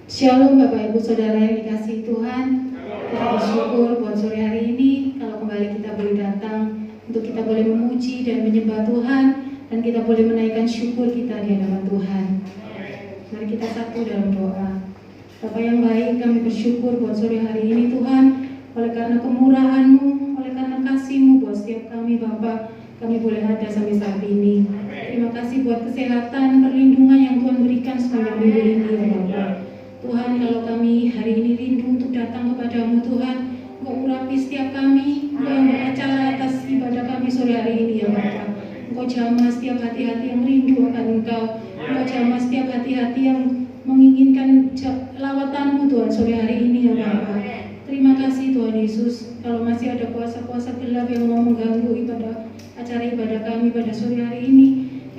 Shalom Bapak Ibu Saudara yang dikasihi Tuhan. Kita bersyukur buat sore hari ini kalau kembali kita boleh datang untuk kita boleh memuji dan menyembah Tuhan, dan kita boleh menaikkan syukur kita di hadapan Tuhan. Mari kita satu dalam doa. Bapa yang baik, kami bersyukur buat sore hari ini Tuhan, oleh karena kemurahan-Mu, oleh karena kasih-Mu buat setiap kami Bapa, kami boleh ada sampai saat ini. Terima kasih buat kesehatan, perlindungan yang Tuhan berikan sepanjang minggu ini ya Bapa. Tuhan, kalau kami hari ini rindu untuk datang kepadamu Tuhan, Engkau urapi setiap kami, Engkau yang beracara atas ibadah kami sore hari ini ya Bapa. Engkau jamah setiap hati-hati yang rindu akan Engkau, Engkau jamah setiap hati-hati yang menginginkan lawatanmu Tuhan sore hari ini ya Bapa. Terima kasih Tuhan Yesus. Kalau masih ada kuasa-kuasa gelap yang mau mengganggu acara ibadah kami pada sore hari ini,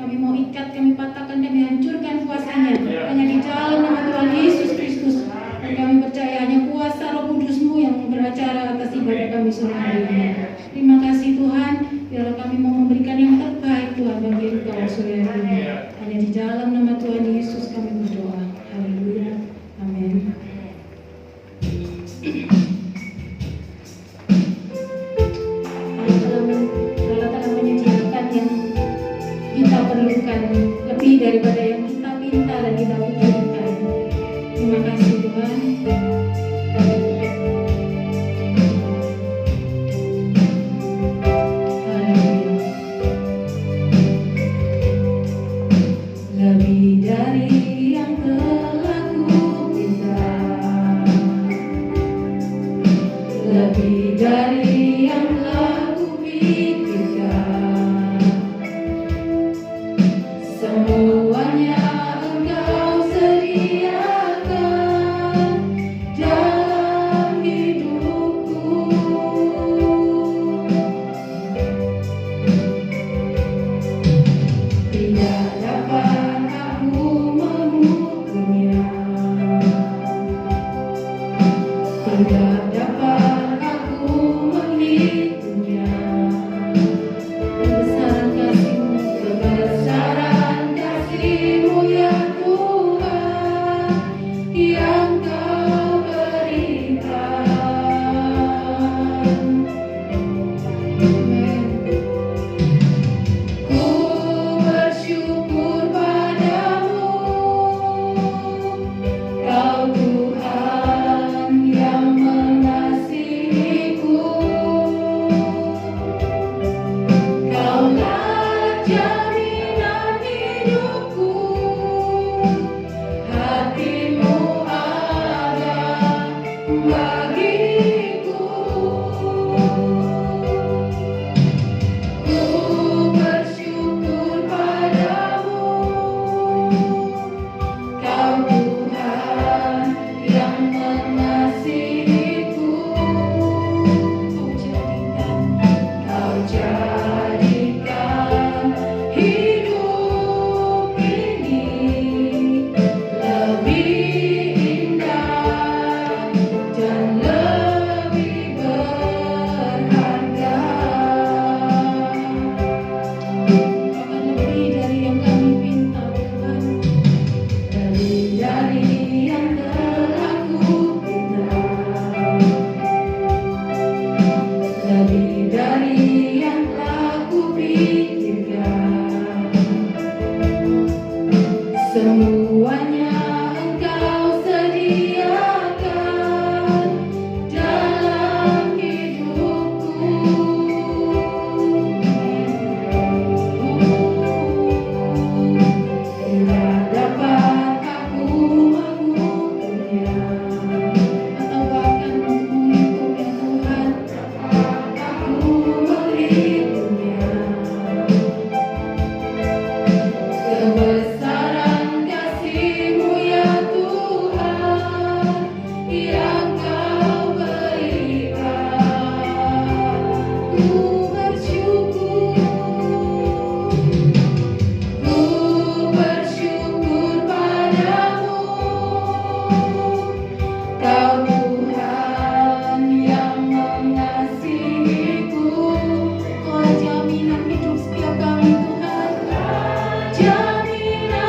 kami mau ikat, kami patahkan, kami hancurkan kuasanya hanya di dalam nama Tuhan Yesus Kristus. Dan kami percaya hanya kuasa Roh Kudus-Mu yang beracara atas ibadah kami sore hari ini. Terima kasih Tuhan, biarlah kami mau memberikan yang terbaik Tuhan bagi Engkau sore hari ini. Hanya di dalam nama Tuhan Yesus kami berdoa. Haleluya. Amin. Allah telah menyediakan yang kita perlukan lebih daripada yang kita minta dan kita butuhkan. Terima kasih Tuhan. Lebih dari yang telah kupinta, lebih dari yang telah kupikirkan, semuanya Engkau sediakan dalam hidupku. Tidak dapat aku mengukurnya, tidak dapat aku menghitungnya. Kebesaran kasih-Mu, kebesaran kasih-Mu ya Tuhan, yang Kau berikan. Amin. Ku bersyukur padamu, Kau Tuhan yang mengasihiku. Kaulah jaminan hidupku, hati-Mu ada bagiku. Ku bersyukur padamu, Kau Tuhan yang mengasihiku. Kau jadikan hidup ini lebih indah dan lebih berharga. Bahkan lebih dari yang kami minta Tuhan, lebih dari yang telah kupinta, lebih dari yang telah kupikirkan, semuanya Engkau sediakan dalam hidupku. Tidak dapat aku mengukurnya atau bahkan menghitungnya Tuhan. Aku menghitungnya. Kebesaran kasih-Mu ya Tuhan, yang Kau berikan. Ku bersyukur padamu, Kau Tuhan yang mengasihiku. Kau jaminan hidup setiap kami Tuhan, jaminan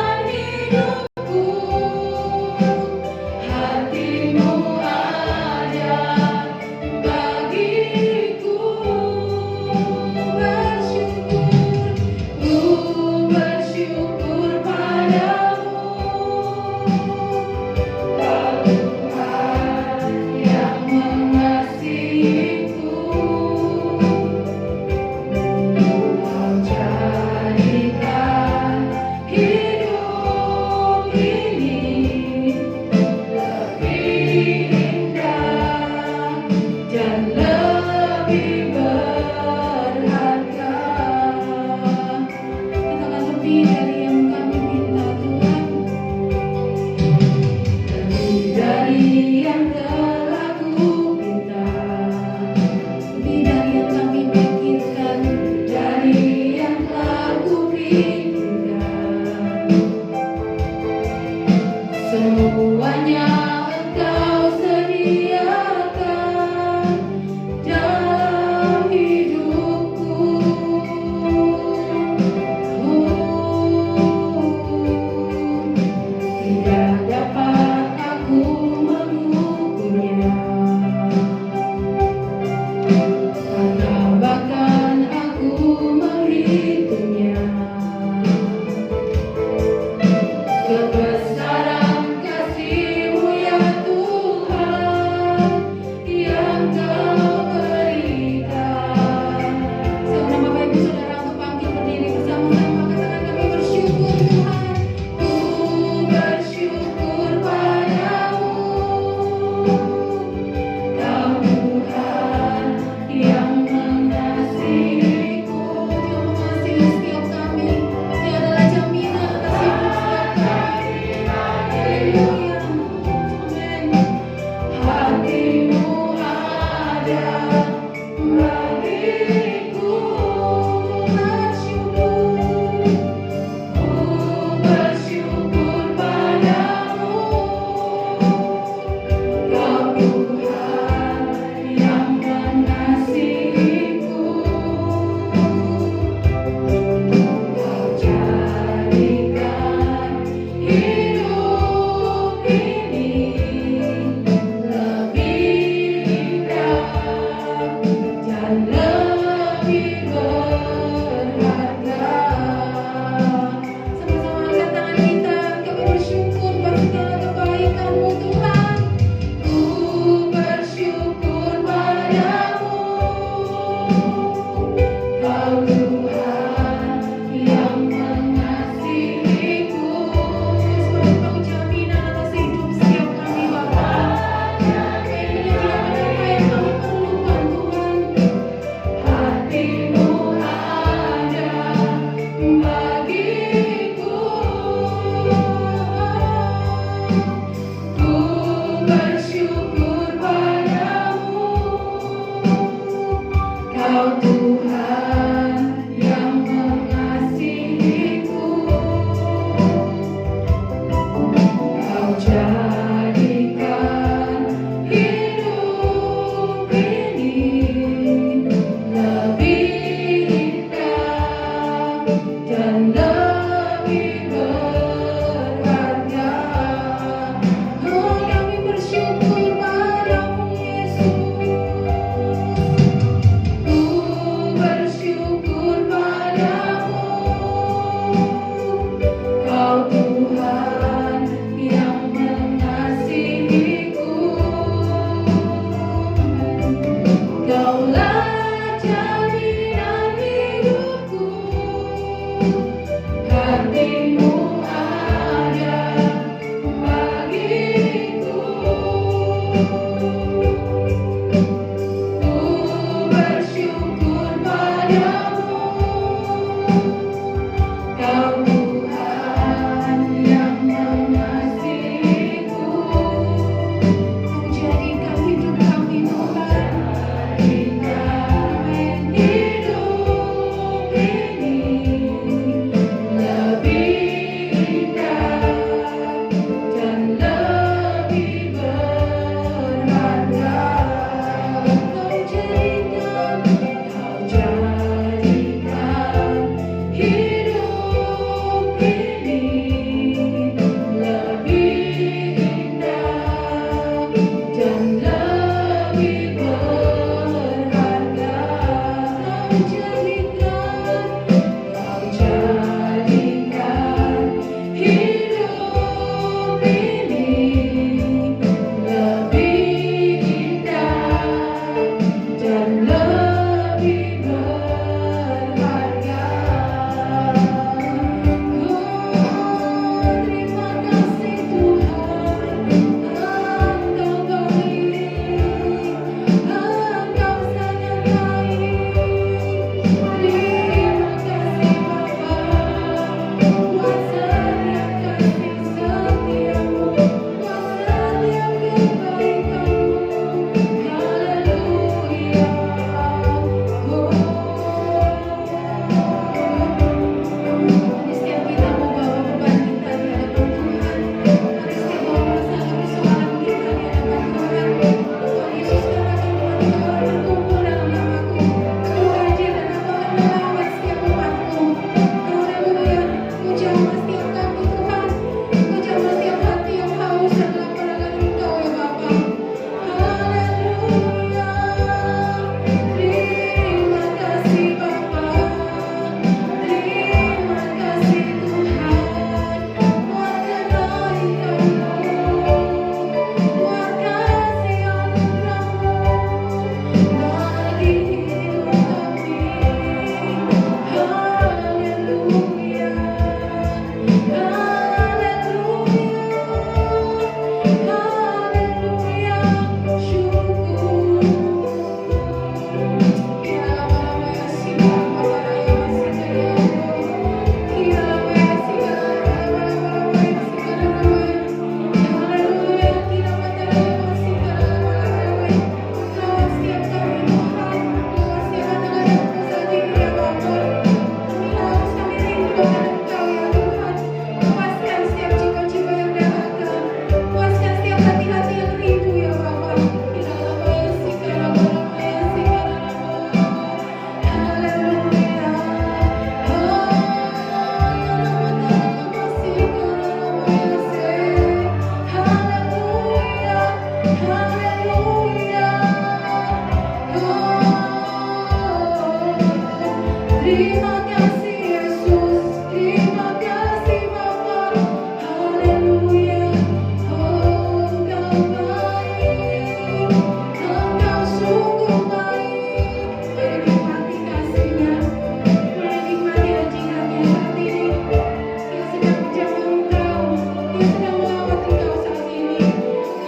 mengerjakan Engkau, dia sedang melawat Engkau saat ini.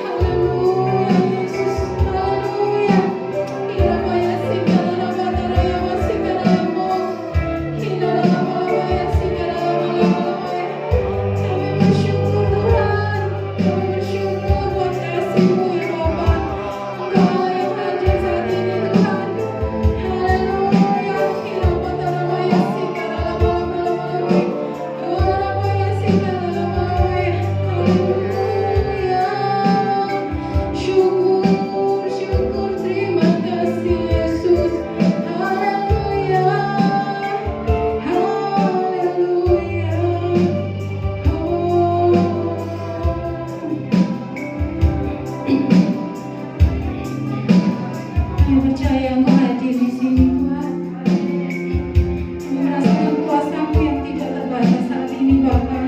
Haleluya Yesus, haleluya. Hirabaya sikala bataraya wasikala mo. Hinalabaya sikala balabaya. Kami bersyukur Tuhan, kami bersyukur buat kasih-Mu ya Bapa. Engkau yang hadir saat ini Tuhan. Haleluya. Hirabatarabaya sikala balabaya. Hirabaya sikala balabaya. Haleluya. Syukur, syukur, terima kasih Yesus. Haleluya. Haleluya. Kami percaya Engkau hadir di sini Tuhan. Kami merasakan kuasa-Mu yang tidak terbatas saat ini Bapa.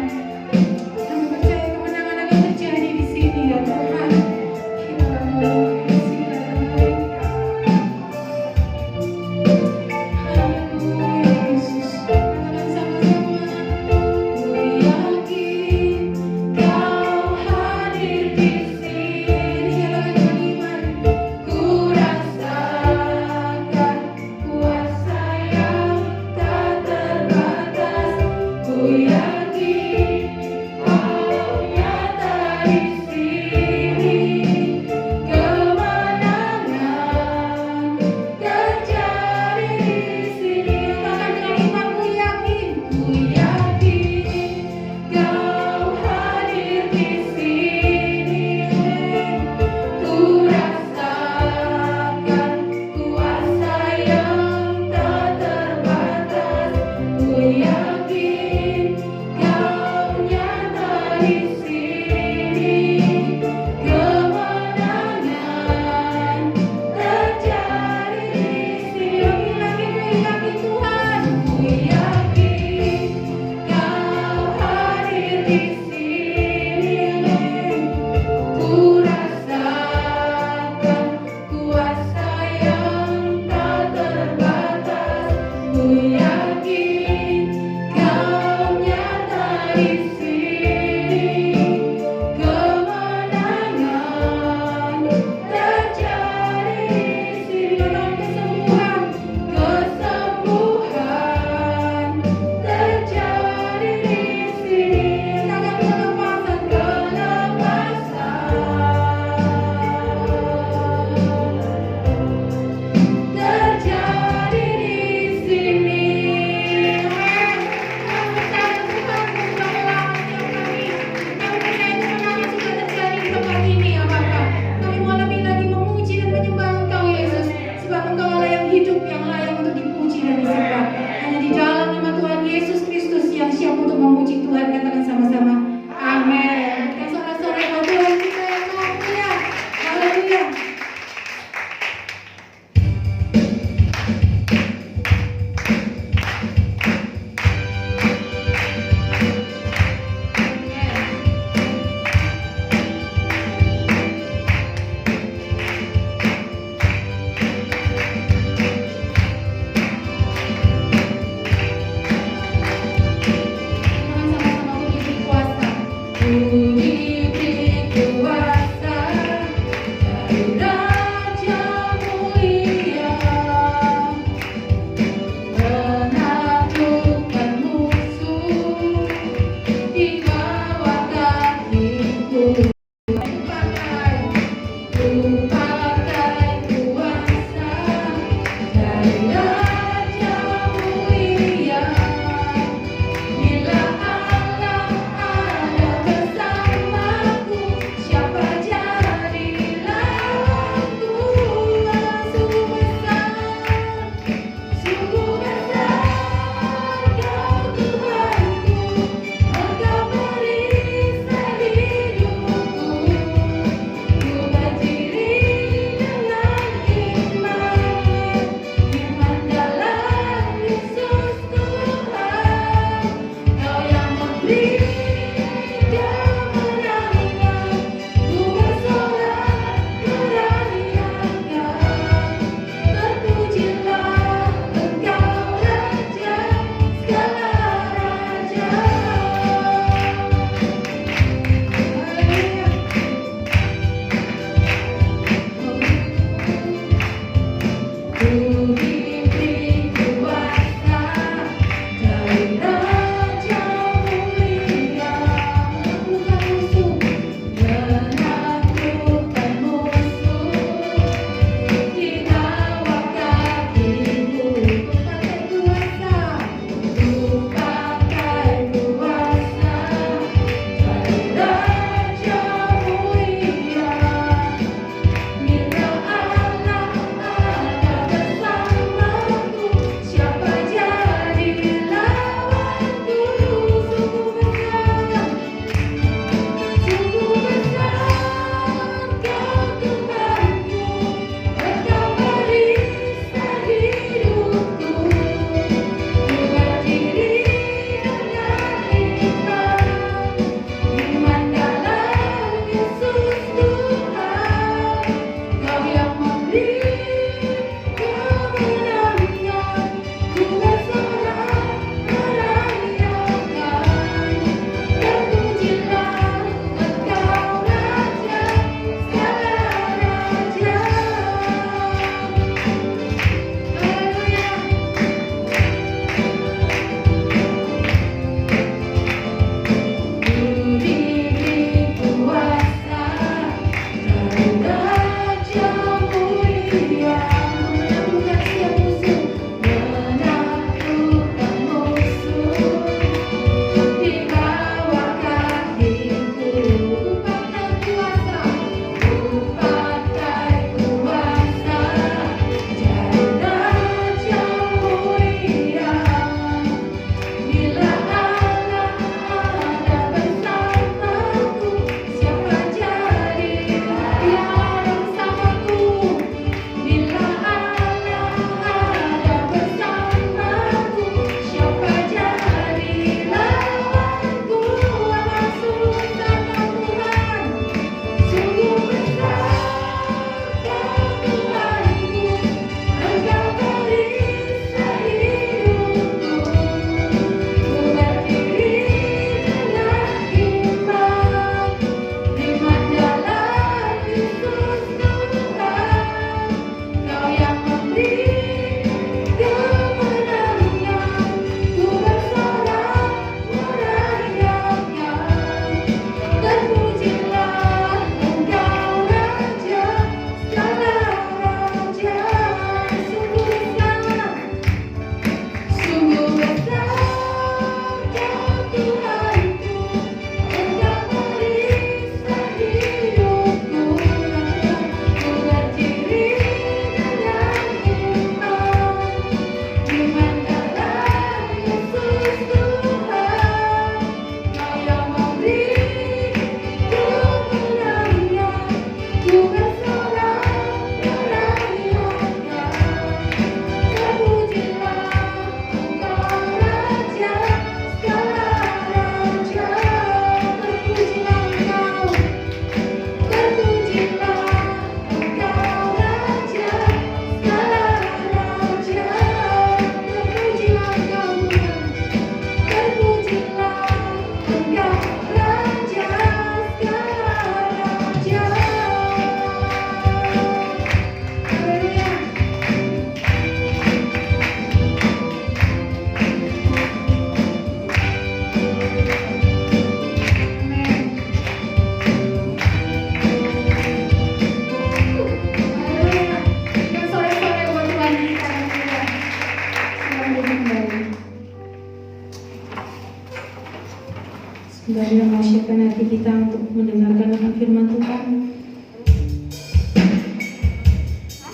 Kembali mau siapkan hati kita untuk mendengarkan akan firman Tuhan.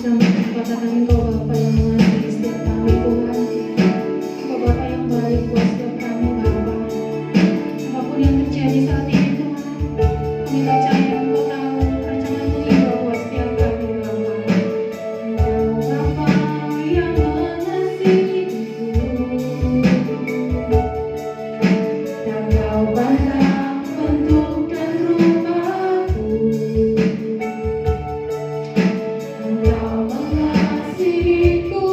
Dan katakan Engkau Bapa yang mengasihi setiap kami Tuhan. Engkau Bapa yang baik buat setiap kami Bapa. Apapun yang terjadi saat ini Tuhan, kami percaya Engkau tahu rancangan-Mu indah buat setiap kami Bapa. Engkau Bapa yang mengasihiku. Dan Kau pandang bentuk dan rupaku. Engkau mengasihiku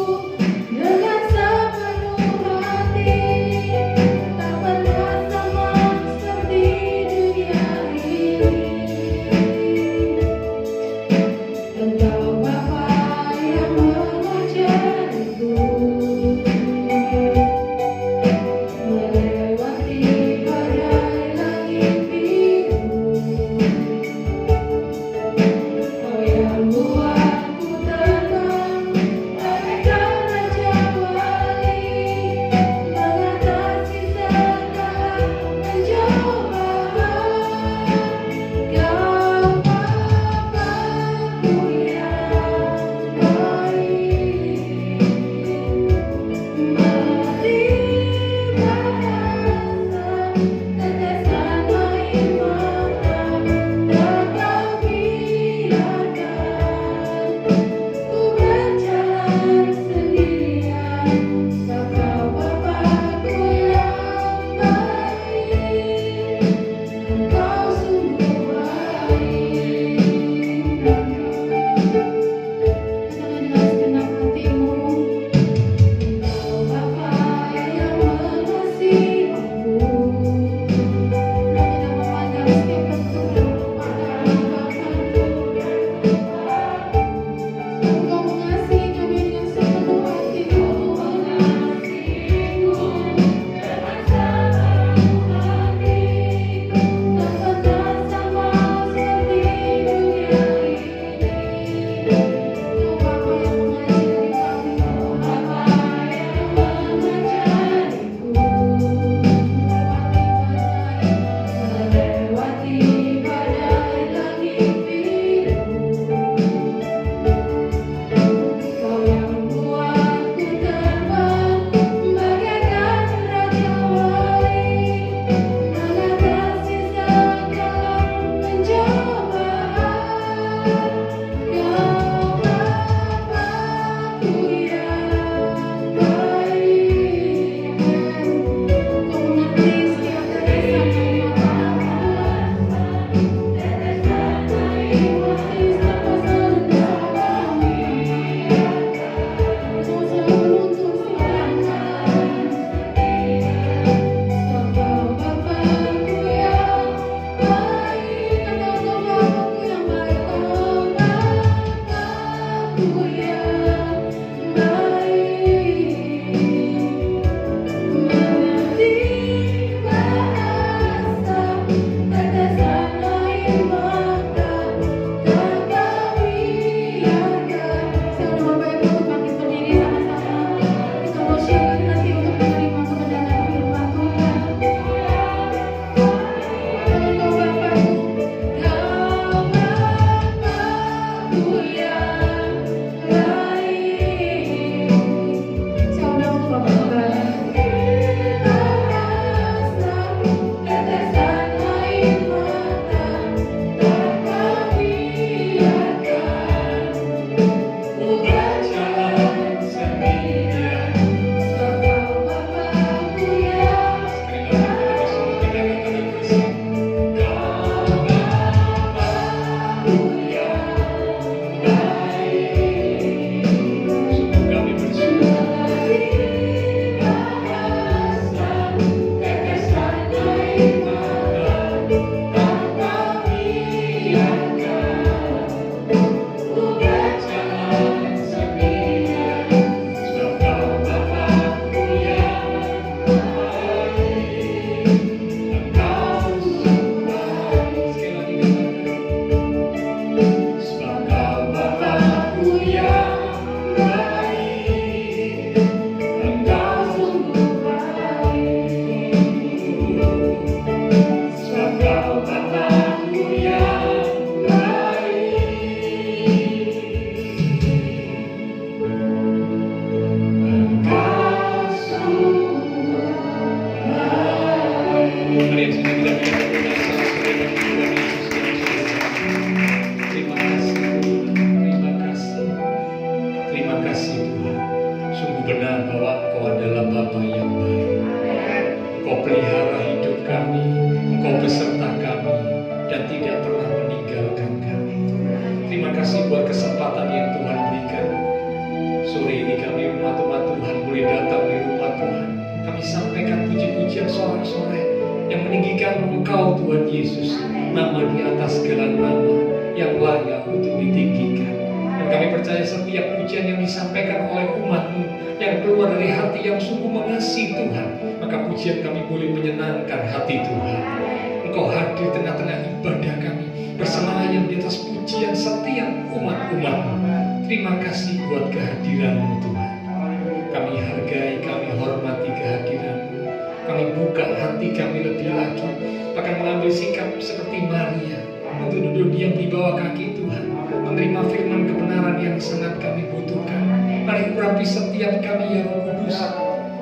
beserta kami dan tidak pernah meninggalkan kami. Terima kasih buat kesempatan yang Tuhan berikan. Sore ini kami umat-umat Tuhan boleh datang di rumah Tuhan. Kami sampaikan puji-pujian sorak-sorai yang meninggikan Engkau Tuhan Yesus, nama di atas segala nama yang layak untuk ditinggikan. Dan kami percaya setiap pujian yang disampaikan oleh umat-Mu yang keluar dari hati yang sungguh mengasihi Tuhan, maka pujian kami boleh menyenangkan hati Tuhan. Engkau hadir tengah-tengah ibadah kami, bersemayam di atas pujian setiap umat-umat-Mu. Terima kasih buat kehadiran-Mu Tuhan. Kami hargai, kami hormati kehadiran-Mu. Kami buka hati kami lebih lagi, bahkan mengambil sikap seperti Maria untuk duduk diam di bawah kaki Tuhan, menerima firman kebenaran yang sangat kami butuhkan. Mari urapi setiap kami ya Roh Kudus,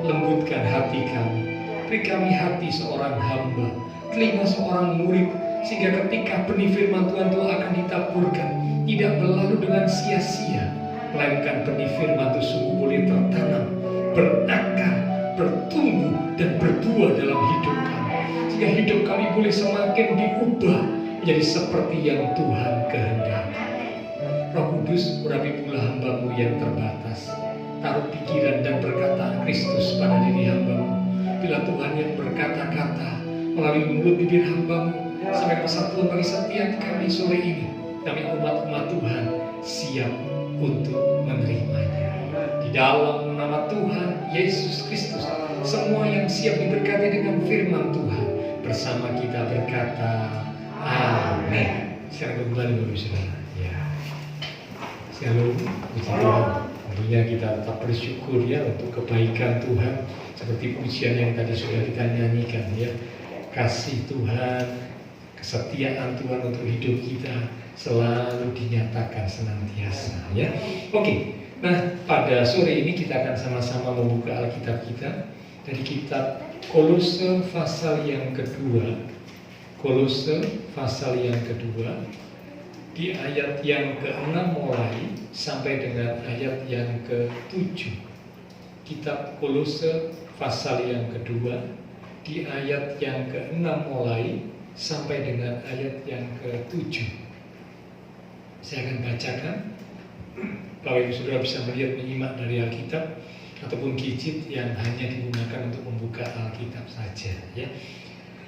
lembutkan hati kami, beri kami hati seorang hamba, telinga seorang murid, sehingga ketika benih firman Tuhan itu akan ditaburkan, tidak berlalu dengan sia-sia, melainkan benih firman itu sungguh boleh tertanam, berakar, bertumbuh dan berbuah dalam hidup kami, sehingga hidup kami boleh semakin diubah menjadi seperti yang Tuhan kehendaki. Roh Kudus, urapi pula hamba-Mu yang terbatas. Taruh pikiran dan perkataan Kristus pada diri hamba-Mu. Bila Tuhan yang berkata-kata melalui mulut bibir hamba-Mu, sampai persatuan bagi setiap kami sore ini, kami umat-umat Tuhan siap untuk menerimanya. Di dalam nama Tuhan Yesus Kristus, semua yang siap diberkati dengan firman Tuhan bersama kita berkata amin. Sekarang kembali Bapak Saudara. Ya. Shalom, puji Tuhan. Tentunya kita tetap bersyukur ya untuk kebaikan Tuhan, seperti pujian yang tadi sudah kita nyanyikan ya. Kasih Tuhan, kesetiaan Tuhan untuk hidup kita selalu dinyatakan senantiasa ya. Oke, nah pada sore ini kita akan sama-sama membuka Alkitab kita dari kitab Kolose pasal yang kedua. Kolose pasal yang kedua, di ayat yang ke-6 mulai sampai dengan ayat yang ke-7. Kitab Kolose pasal yang kedua, di ayat yang ke-6 mulai sampai dengan ayat yang ke-7. Saya akan bacakan. Kalau Ibu Saudara bisa melihat, menyimak dari Alkitab ataupun gadget yang hanya digunakan untuk membuka Alkitab saja ya.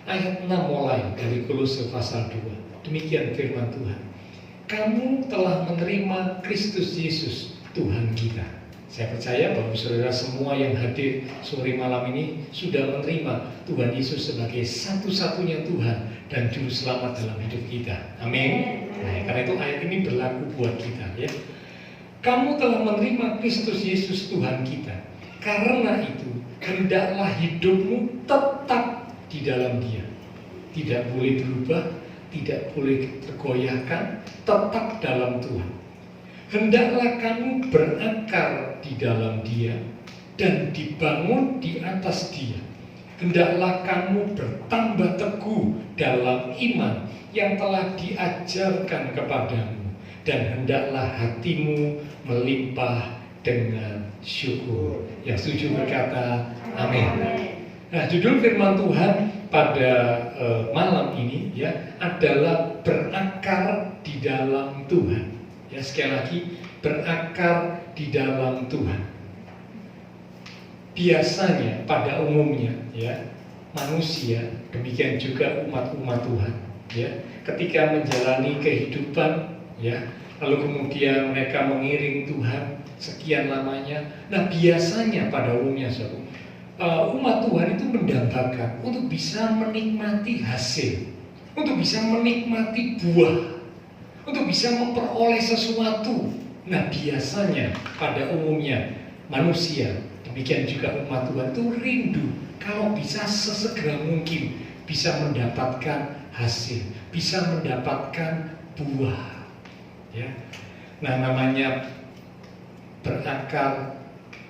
Ayat 6 mulai dari Kolose pasal 2. Demikian firman Tuhan. Kamu telah menerima Kristus Yesus Tuhan kita. Saya percaya bahwa saudara semua yang hadir sore malam ini sudah menerima Tuhan Yesus sebagai satu-satunya Tuhan dan Juru Selamat dalam hidup kita. Amin. Nah, karena itu ayat ini berlaku buat kita ya. Kamu telah menerima Kristus Yesus Tuhan kita. Karena itu, hendaklah hidupmu tetap di dalam Dia. Tidak boleh berubah, tidak boleh tergoyahkan, tetap dalam Tuhan. Hendaklah kamu berakar di dalam Dia dan dibangun di atas Dia. Hendaklah kamu bertambah teguh dalam iman yang telah diajarkan kepadamu, dan hendaklah hatimu melimpah dengan syukur. Yang setuju berkata amin. Nah, judul firman Tuhan pada malam ini ya adalah berakar di dalam Tuhan. Ya, sekali lagi, berakar di dalam Tuhan. Biasanya pada umumnya ya manusia, demikian juga umat-umat Tuhan ya, ketika menjalani kehidupan ya, lalu kemudian mereka mengiring Tuhan sekian lamanya. Nah, biasanya pada umumnya umat Tuhan itu mendambakan untuk bisa menikmati hasil, untuk bisa menikmati buah, untuk bisa memperoleh sesuatu. Nah, biasanya pada umumnya manusia, demikian juga umat Tuhan itu rindu kalau bisa sesegera mungkin bisa mendapatkan hasil, bisa mendapatkan buah. Ya. Nah, namanya berakar,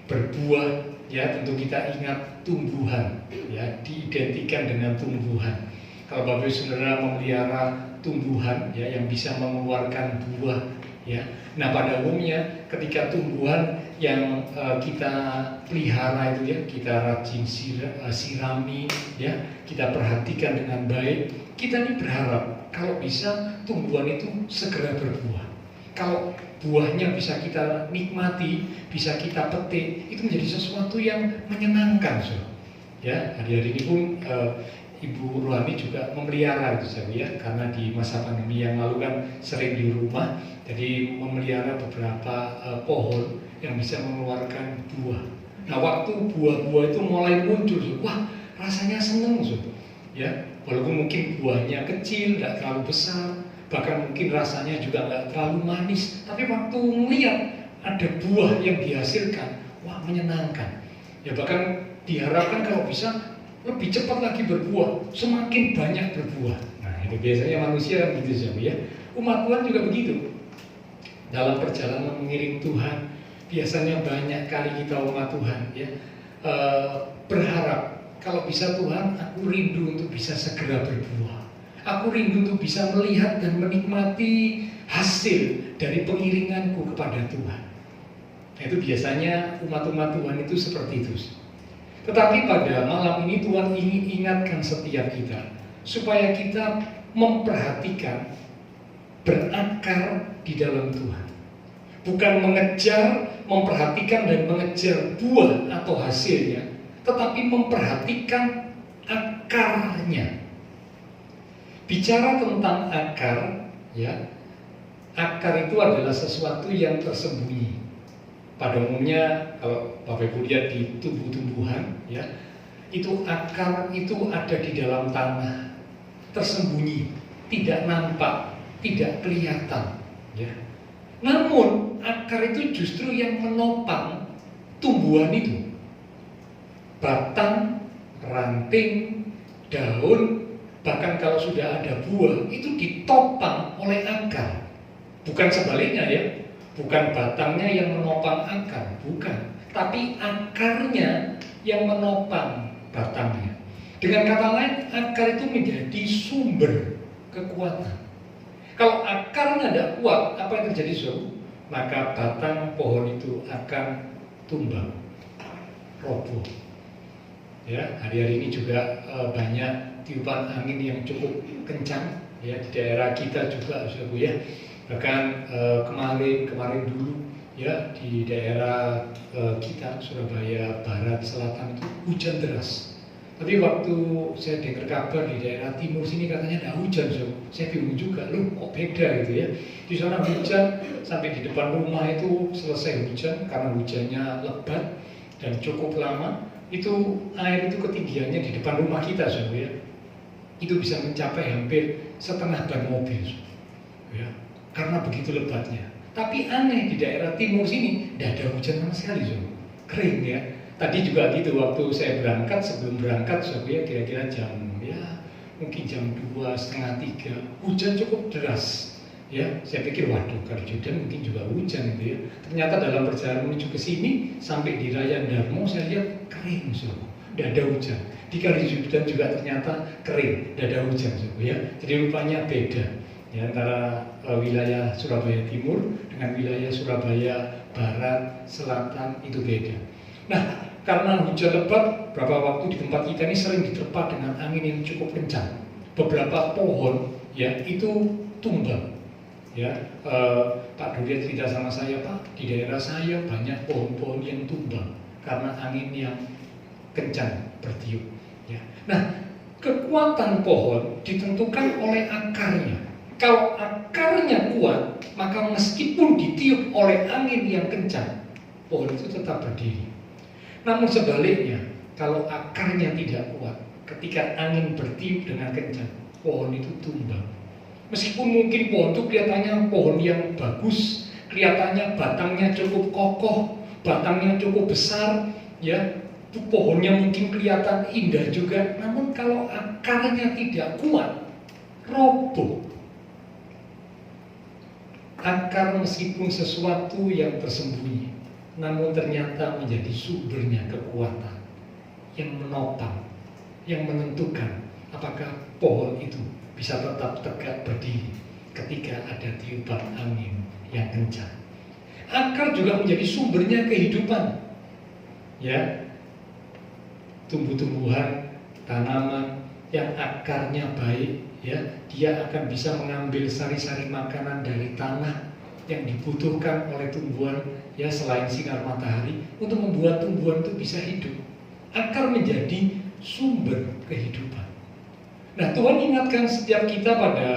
berbuah, ya tentu kita ingat tumbuhan, ya diidentikan dengan tumbuhan. Kalau Bapak Saudara memelihara tumbuhan, ya yang bisa mengeluarkan buah, ya. Nah, pada umumnya ketika tumbuhan yang kita pelihara itu ya, kita rajin sirami, ya, kita perhatikan dengan baik, kita ini berharap kalau bisa tumbuhan itu segera berbuah. Kalau buahnya bisa kita nikmati, bisa kita petik, itu menjadi sesuatu yang menyenangkan. So. Ya, hari-hari ini pun Ibu Ruhani juga memelihara itu, ya, karena di masa pandemi yang lalu kan sering di rumah, jadi memelihara beberapa pohon yang bisa mengeluarkan buah. Nah, waktu buah-buah itu mulai muncul, so, wah rasanya seneng, so. Ya, walaupun mungkin buahnya kecil, nggak terlalu besar, bahkan mungkin rasanya juga nggak terlalu manis, tapi waktu melihat ada buah yang dihasilkan, wah menyenangkan. Ya, bahkan diharapkan kalau bisa lebih cepat lagi berbuah, semakin banyak berbuah. Nah, itu biasanya manusia begitu, ya. Umat Tuhan juga begitu. Dalam perjalanan mengiring Tuhan, biasanya banyak kali kita umat Tuhan, ya, berharap kalau bisa Tuhan, aku rindu untuk bisa segera berbuah. Aku rindu untuk bisa melihat dan menikmati hasil dari pengiringanku kepada Tuhan. Nah, itu biasanya umat-umat Tuhan itu seperti itu. Tetapi pada malam ini Tuhan ingin ingatkan setiap kita supaya kita memperhatikan berakar di dalam Tuhan. Bukan mengejar, memperhatikan dan mengejar buah atau hasilnya, tetapi memperhatikan akarnya. Bicara tentang akar, ya, akar itu adalah sesuatu yang tersembunyi. Pada umumnya kalau Bapak Ibu lihat di tumbuh-tumbuhan, ya, itu akar itu ada di dalam tanah, tersembunyi, tidak nampak, tidak kelihatan, ya. Namun akar itu justru yang menopang tumbuhan itu. Batang, ranting, daun, bahkan kalau sudah ada buah, itu ditopang oleh akar. Bukan sebaliknya, ya. Bukan batangnya yang menopang akar, bukan. Tapi akarnya yang menopang batangnya. Dengan kata lain, akar itu menjadi sumber kekuatan. Kalau akarnya tidak kuat, apa yang terjadi, so? Maka batang pohon itu akan tumbang, roboh. Ya, hari-hari ini juga banyak tiupan angin yang cukup kencang, ya, di daerah kita juga, Saudara, ya. Bahkan kemarin dulu, ya, di daerah kita Surabaya Barat Selatan itu hujan deras. Tapi waktu saya dengar kabar di daerah timur sini katanya ada hujan, so. Saya bingung juga, loh kok beda gitu, ya. Di sana hujan sampai di depan rumah itu selesai hujan karena hujannya lebat dan cukup lama. Itu air itu ketinggiannya di depan rumah kita, so, ya. Itu bisa mencapai hampir setengah ban mobil, so. Ya. Karena begitu lebatnya. Tapi aneh di daerah timur sini tidak ada hujan sama sekali, so. Kering, ya. Tadi juga gitu, waktu saya berangkat, sebelum berangkat, so, ya, kira-kira mungkin jam 2:30, hujan cukup deras. Ya, saya pikir waduh kalau hujan mungkin juga hujan, gitu, ya. Ternyata dalam perjalanan menuju ke sini sampai di Raya Darmo saya lihat kering, so. Tidak ada hujan. Di Kalijudan juga ternyata kering, tidak ada hujan, so, ya. Jadi rupanya beda, ya, antara wilayah Surabaya Timur dengan wilayah Surabaya Barat Selatan itu beda. Nah, karena hujan lebat, beberapa waktu di tempat kita ini sering diterpa dengan angin yang cukup kencang. Beberapa pohon, ya, itu tumbang. Ya, Pak Durya cerita sama saya, Pak, di daerah saya banyak pohon-pohon yang tumbang karena angin yang kencang bertiup. Ya. Nah, kekuatan pohon ditentukan oleh akarnya. Kalau akarnya kuat, maka meskipun ditiup oleh angin yang kencang, pohon itu tetap berdiri. Namun sebaliknya, kalau akarnya tidak kuat, ketika angin bertiup dengan kencang, pohon itu tumbang. Meskipun mungkin pohon itu kelihatannya pohon yang bagus, kelihatannya batangnya cukup kokoh, batangnya cukup besar, ya, pohonnya mungkin kelihatan indah juga. Namun kalau akarnya tidak kuat, roboh. Akar meskipun sesuatu yang tersembunyi, namun ternyata menjadi sumbernya kekuatan yang menopang, yang menentukan apakah pohon itu bisa tetap tegak berdiri ketika ada tiupan angin yang kencang. Akar juga menjadi sumbernya kehidupan. Ya, tumbuh-tumbuhan, tanaman yang akarnya baik, ya, dia akan bisa mengambil sari-sari makanan dari tanah yang dibutuhkan oleh tumbuhan, ya, selain sinar matahari untuk membuat tumbuhan itu bisa hidup. Akar menjadi sumber kehidupan. Nah, Tuhan ingatkan setiap kita pada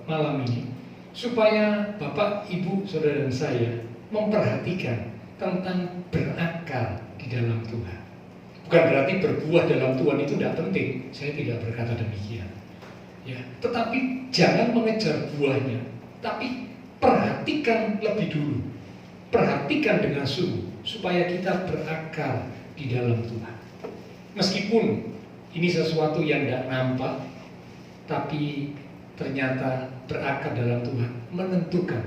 malam ini supaya Bapak, Ibu, Saudara dan saya memperhatikan tentang berakar di dalam Tuhan. Bukan berarti berbuah dalam Tuhan itu tidak penting, saya tidak berkata demikian. Ya, tetapi jangan mengejar buahnya, tapi perhatikan lebih dulu. Perhatikan dengan sungguh supaya kita berakar di dalam Tuhan. Meskipun ini sesuatu yang tidak nampak, tapi ternyata berakar dalam Tuhan menentukan.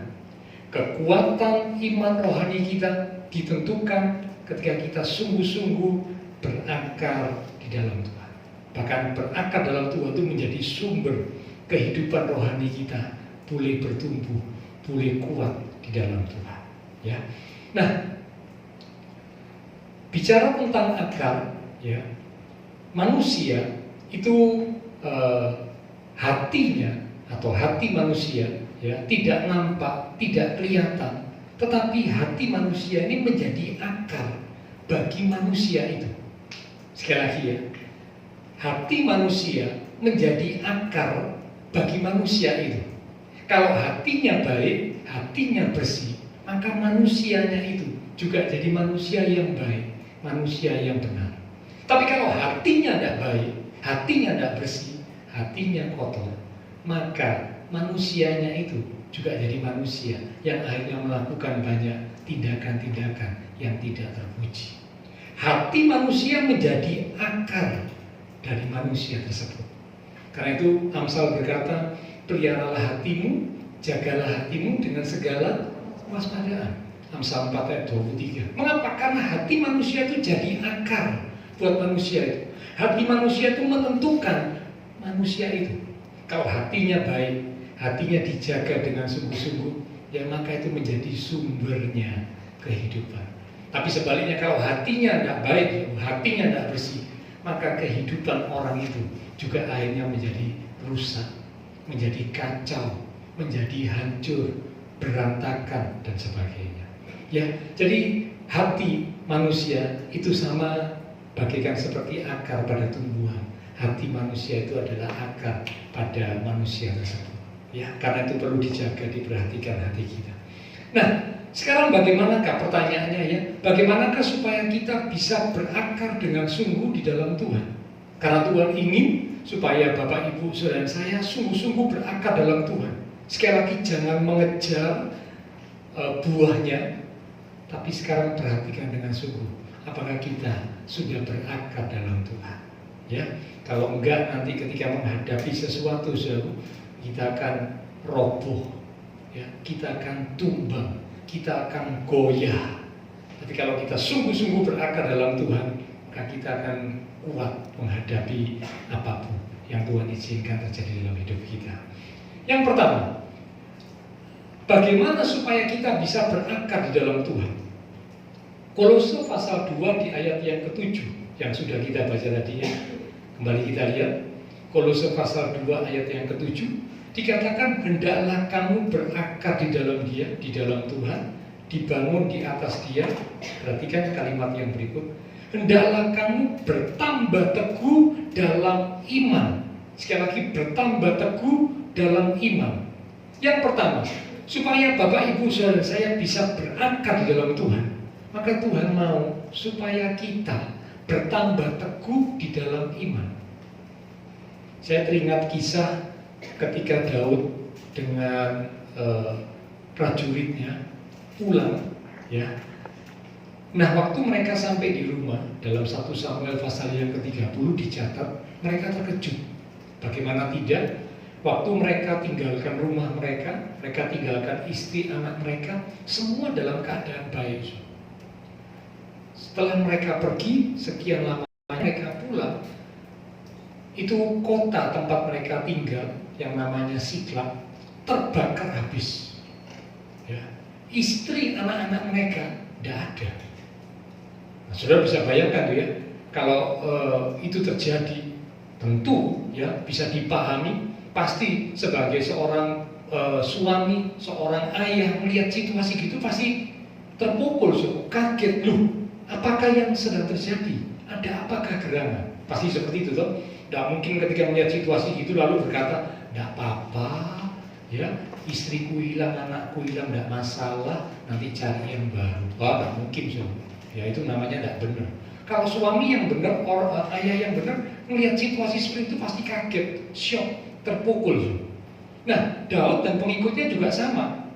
Kekuatan iman rohani kita ditentukan ketika kita sungguh-sungguh berakar di dalam Tuhan. Bahkan berakar dalam Tuhan itu menjadi sumber kehidupan rohani kita, boleh bertumbuh, boleh kuat di dalam Tuhan. Ya. Nah, bicara tentang akar, ya, manusia itu hatinya atau hati manusia, ya, tidak nampak, tidak kelihatan, tetapi hati manusia ini menjadi akar bagi manusia itu. Sekali lagi, ya, hati manusia menjadi akar bagi manusia itu. Kalau hatinya baik, hatinya bersih, maka manusianya itu juga jadi manusia yang baik, manusia yang benar. Tapi kalau hatinya tidak baik, hatinya tidak bersih, hatinya kotor, maka manusianya itu juga jadi manusia yang akhirnya melakukan banyak tindakan-tindakan yang tidak terpuji. Hati manusia menjadi akar dari manusia tersebut. Karena itu Amsal berkata, peliharalah hatimu, jagalah hatimu dengan segala kewaspadaan. Amsal 4 ayat 23. Mengapa? Karena hati manusia itu jadi akar buat manusia itu. Hati manusia itu menentukan manusia itu. Kalau hatinya baik, hatinya dijaga dengan sungguh-sungguh, ya maka itu menjadi sumbernya kehidupan. Tapi sebaliknya kalau hatinya tidak baik, hatinya tidak bersih, maka kehidupan orang itu juga akhirnya menjadi rusak, menjadi kacau, menjadi hancur, berantakan dan sebagainya. Ya, jadi hati manusia itu sama bagaikan seperti akar pada tumbuhan. Hati manusia itu adalah akar pada manusia tersebut. Ya, karena itu perlu dijaga, diperhatikan hati kita. Nah, sekarang bagaimanakah pertanyaannya, ya? Bagaimanakah supaya kita bisa berakar dengan sungguh di dalam Tuhan? Karena Tuhan ingin supaya Bapak, Ibu, Saudara saya sungguh-sungguh berakar dalam Tuhan. Sekali lagi jangan mengejar buahnya, tapi sekarang perhatikan dengan sungguh apakah kita sudah berakar dalam Tuhan. Ya, kalau enggak nanti ketika menghadapi sesuatu kita akan roboh, ya, kita akan tumbang, kita akan goyah. Tapi kalau kita sungguh-sungguh berakar dalam Tuhan, maka kita akan kuat menghadapi apapun yang Tuhan izinkan terjadi dalam hidup kita. Yang pertama, bagaimana supaya kita bisa berakar di dalam Tuhan? Kolose pasal 2 di ayat yang ke-7 yang sudah kita baca tadi, ya. Kembali kita lihat Kolose pasal 2 ayat yang ke-7, dikatakan hendaklah kamu berakar di dalam Dia, di dalam Tuhan, dibangun di atas Dia. Perhatikan kalimat yang berikut, hendaklah kamu bertambah teguh dalam iman. Sekali lagi, bertambah teguh dalam iman. Yang pertama, supaya Bapak, Ibu, Saudara saya bisa berakar di dalam Tuhan, maka Tuhan mau supaya kita bertambah teguh di dalam iman. Saya teringat kisah ketika Daud dengan prajuritnya pulang, ya. Nah, waktu mereka sampai di rumah, dalam 1 Samuel pasal yang ke-30 dicatat, mereka terkejut. Bagaimana tidak? Waktu mereka tinggalkan rumah mereka, mereka tinggalkan istri, anak mereka, semua dalam keadaan baik. Setelah mereka pergi, sekian lama mereka pulang, itu kota tempat mereka tinggal yang namanya Siklag terbakar habis, ya. Istri, anak-anak mereka tidak ada. Nah, saudara bisa bayangkan tuh, ya, kalau itu terjadi, tentu ya bisa dipahami pasti sebagai seorang suami, seorang ayah melihat situasi gitu pasti terpukul, kaget, loh, apakah yang sedang terjadi? Ada apakah gerangan? Pasti seperti itu toh. Tidak mungkin ketika melihat situasi itu lalu berkata, tidak apa-apa, ya, istriku hilang, anakku hilang, tidak masalah, nanti cari yang baru. Wah, tidak mungkin, ya itu namanya tidak benar. Kalau suami yang benar, ayah yang benar, melihat situasi seperti itu pasti kaget, shock, terpukul. Nah, Daud dan pengikutnya juga sama.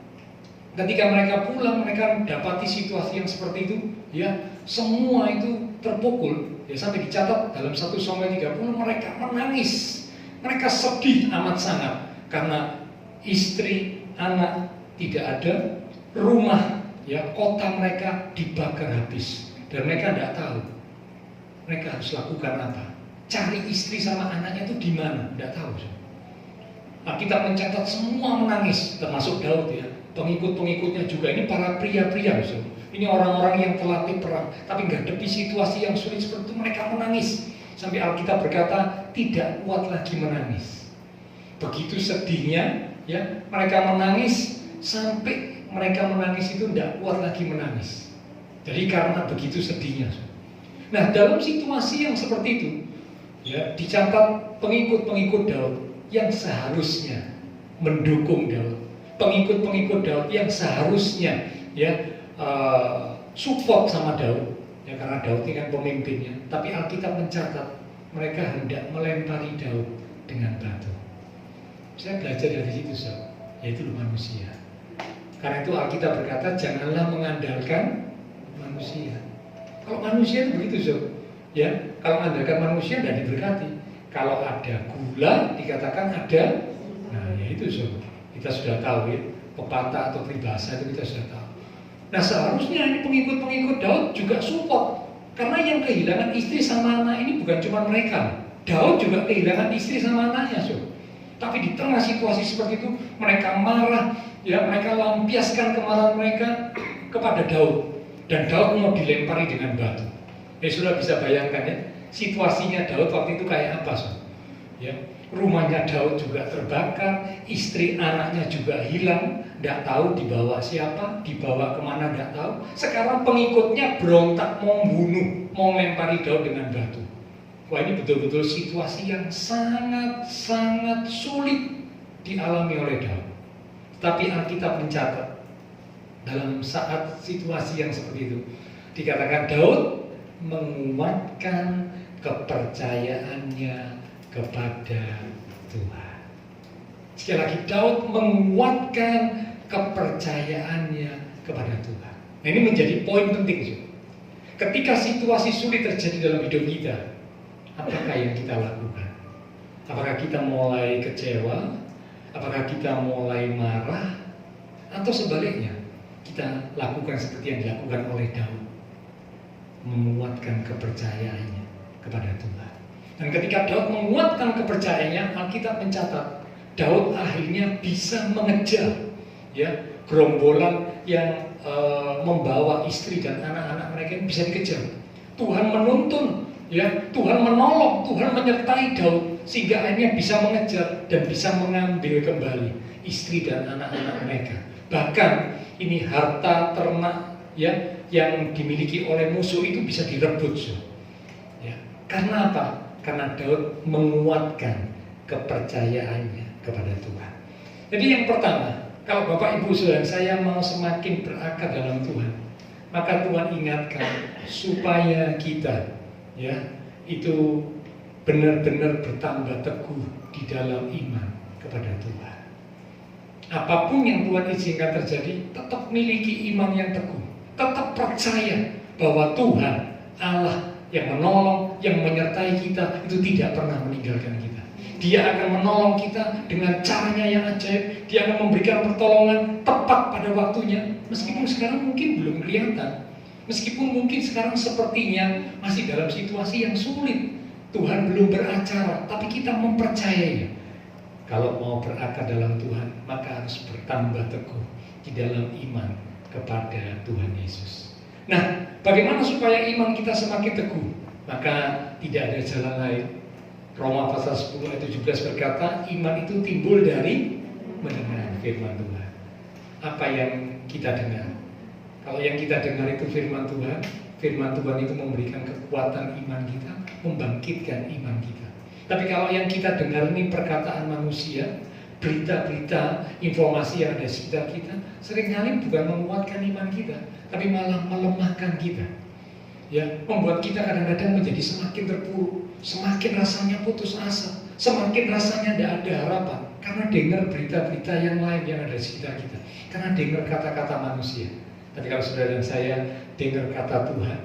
Ketika mereka pulang, mereka dapati situasi yang seperti itu, ya, semua itu terpukul. Ya, sampai dicatat dalam 1 Samuel 30 mereka menangis, mereka sedih amat sangat karena istri, anak tidak ada, rumah, ya, kota mereka dibakar habis dan mereka tidak tahu mereka harus lakukan apa. Cari istri sama anaknya itu di mana? Tidak tahu. Nah, kita mencatat semua menangis, termasuk Daud, ya, pengikut-pengikutnya juga. Ini para pria-pria, ini orang-orang yang terlatih perang, tapi menghadapi situasi yang sulit seperti itu mereka menangis. Sampai Alkitab berkata tidak kuat lagi menangis. Begitu sedihnya, ya, mereka menangis sampai mereka menangis itu tidak kuat lagi menangis. Jadi karena begitu sedihnya. Nah, dalam situasi yang seperti itu, ya, dicatat pengikut-pengikut Daud yang seharusnya mendukung Daud, pengikut-pengikut Daud yang seharusnya, ya, support sama Daud, ya, karena Daud ini kan pemimpinnya. Tapi Alkitab mencatat mereka hendak melempari Daud dengan batu. Saya belajar dari situ, yaitu manusia. Karena itu Alkitab berkata janganlah mengandalkan manusia. Kalau manusia itu begitu, ya, kalau mengandalkan manusia tidak diberkati. Kalau ada gula dikatakan ada, nah ya itu, kita sudah tahu, ya, pepatah atau peribahasa itu kita sudah tahu. Nah, seharusnya ini pengikut-pengikut Daud juga support, karena yang kehilangan istri sama anak ini bukan cuma mereka. Daud juga kehilangan istri sama anaknya, Tapi di tengah situasi seperti itu mereka marah, ya, mereka lampiaskan kemarahan mereka kepada Daud, dan Daud mau dilempari dengan batu. Ya, sudah bisa bayangkan, ya, situasinya Daud waktu itu kayak apa, ya, rumahnya Daud juga terbakar, istri anaknya juga hilang, tidak tahu dibawa siapa, dibawa kemana tidak tahu. Sekarang pengikutnya berontak mau membunuh, mau melempari Daud dengan batu. Wah, ini betul-betul situasi yang sangat-sangat sulit dialami oleh Daud. Tapi Alkitab mencatat dalam saat situasi yang seperti itu dikatakan Daud menguatkan kepercayaannya kepada Tuhan. Sekali lagi, Daud menguatkan kepercayaannya kepada Tuhan. Nah, ini menjadi poin penting. Ketika situasi sulit terjadi dalam hidup kita, apakah yang kita lakukan? Apakah kita mulai kecewa? Apakah kita mulai marah? Atau sebaliknya, kita lakukan seperti yang dilakukan oleh Daud, menguatkan kepercayaannya kepada Tuhan. Dan ketika Daud menguatkan kepercayaannya, Alkitab mencatat Daud akhirnya bisa mengejar, ya, gerombolan yang membawa istri dan anak-anak mereka bisa dikejar. Tuhan menuntun, ya, Tuhan menolong, Tuhan menyertai Daud sehingga akhirnya bisa mengejar dan bisa mengambil kembali istri dan anak-anak mereka. Bahkan ini harta ternak, ya, yang dimiliki oleh musuh itu bisa direbut, ya. Karena apa? Karena Daud menguatkan kepercayaannya kepada Tuhan. Jadi yang pertama, kalau Bapak Ibu Saudara saya mau semakin berakar dalam Tuhan, maka Tuhan ingatkan supaya kita, ya, itu benar-benar bertambah teguh di dalam iman kepada Tuhan. Apapun yang Tuhan izinkan terjadi, tetap miliki iman yang teguh, tetap percaya bahwa Tuhan Allah yang menolong, yang menyertai kita, itu tidak pernah meninggalkan kita. Dia akan menolong kita dengan caranya yang ajaib. Dia akan memberikan pertolongan tepat pada waktunya, meskipun sekarang mungkin belum kelihatan, meskipun mungkin sekarang sepertinya masih dalam situasi yang sulit, Tuhan belum beracara, tapi kita mempercayainya. Kalau mau berakar dalam Tuhan, maka harus bertambah teguh di dalam iman kepada Tuhan Yesus. Nah, bagaimana supaya iman kita semakin teguh? Maka tidak ada jalan lain Roma pasal 10 ayat 17 berkata, iman itu timbul dari mendengar firman Tuhan. Apa yang kita dengar? Kalau yang kita dengar itu firman Tuhan itu memberikan kekuatan iman kita, membangkitkan iman kita. Tapi kalau yang kita dengar ini perkataan manusia, berita-berita, informasi yang ada di sekitar kita, seringkali bukan menguatkan iman kita, tapi malah melemahkan kita. Ya, membuat kita kadang-kadang menjadi semakin terpuruk, semakin rasanya putus asa, semakin rasanya tidak ada harapan, karena dengar berita-berita yang lain yang ada di sekitar kita, karena dengar kata-kata manusia. Tapi kalau saudara dan saya dengar kata Tuhan,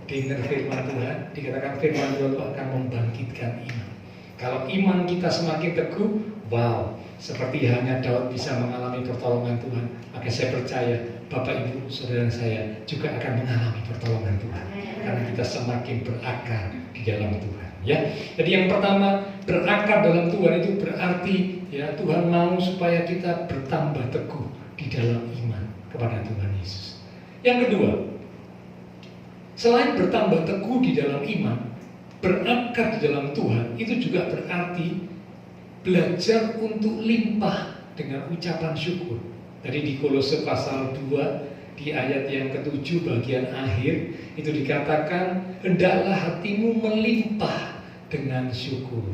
dengar firman Tuhan, dikatakan firman Tuhan itu akan membangkitkan iman. Kalau iman kita semakin teguh, wow, seperti hanya Daud bisa mengalami pertolongan Tuhan, maka saya percaya Bapak Ibu saudara dan saya juga akan mengalami pertolongan Tuhan, karena kita semakin berakar di dalam Tuhan. Ya, jadi yang pertama, berakar dalam Tuhan itu berarti ya Tuhan mau supaya kita bertambah teguh di dalam iman kepada Tuhan Yesus. Yang kedua, selain bertambah teguh di dalam iman, berakar di dalam Tuhan itu juga berarti belajar untuk limpah dengan ucapan syukur. Tadi di Kolose pasal 2 di ayat yang ke-7 bagian akhir itu dikatakan, hendaklah hatimu melimpah dengan syukur.